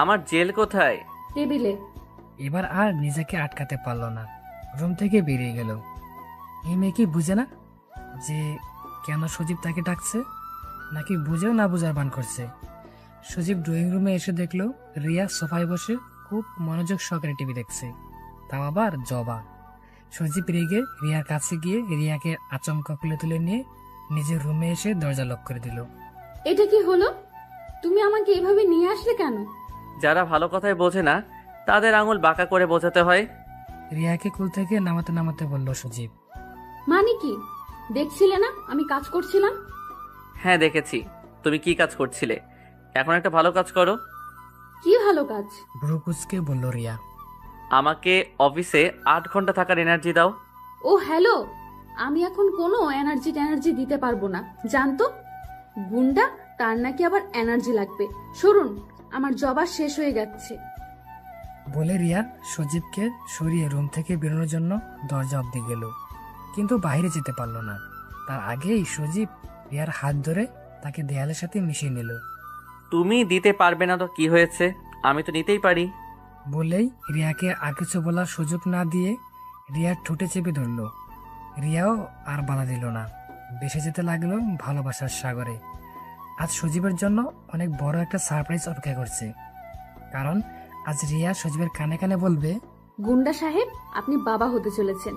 আমার জেল কোথায়? টেবিলে। এবার আর নিজেকে আটকাতে পারলো না, রুম থেকে বেরিয়ে গেল। এই মেয়ে কি বুঝে না যে কেন সজীব তাকে ডাকছে, নাকি বুঝেও না বুঝার ভান করছে? সজীব ড্রয়িং রুমে এসে দেখলো রিয়া সোফায় বসে খুব মনোযোগ সহকারে টিভি দেখছে, তাও আবার জবা। সজীব রেগে রিয়ার কাছে গিয়ে রিয়াকে আচমকা কোলে তুলে নিয়ে নিজের রুমে এসে দরজা লক করে দিল। এটা কি হলো? তুমি আমাকে এভাবে নিয়ে আসলে কেন? যারা ভালো কথায় বোঝে না তাদের আঙুল বাঁকা করে বোঝাতে হয়। রিয়াকে কোল থেকে নামাতে নামাতে বলল সজীব। মানে কি? দেখছিলে না আমি কাজ করছিলাম? হ্যাঁ দেখেছি, তুমি কি কাজ করছিলে। এখন একটা ভালো কাজ করো। কি ভালো কাজ? ব্রুকুচকে বলল রিয়া। আমাকে অফিসে 8 ঘন্টা থাকার এনার্জি দাও। ও হ্যালো, আমি এখন কোনো এনার্জি দিতে পারবো না, জানতো? গুন্ডা, তার নাকি আবার এনার্জি লাগবে। সরুন, আমার জবা শেষ হয়ে যাচ্ছে। বলে রিয়া সজীবকে সরিয়ে রুম থেকে বেরোনোর জন্য দরজা অব্দি গেল, কিন্তু বাইরে যেতে পারলো না। তার আগেই সজীব রিয়ার হাত ধরে তাকে দেয়ালের সাথে মিশিয়ে নিল। তুমি দিতে পারবে না তো কি হয়েছে, আমি তো নিতেই পারি। বলেই রিয়াকে আর কিছু বলার সুযোগ না দিয়ে রিয়ার ঠোঁটে চেপে ধরল। রিয়াও আর বাধা দিল না, ভেসে যেতে লাগলো ভালোবাসার সাগরে। আজ সজীবের জন্য অনেক বড় একটা সারপ্রাইজ অপেক্ষা করছে, কারণ আজ রিয়া সজীবের কানে কানে বলবে, গুন্ডা সাহেব, আপনি বাবা হতে চলেছেন।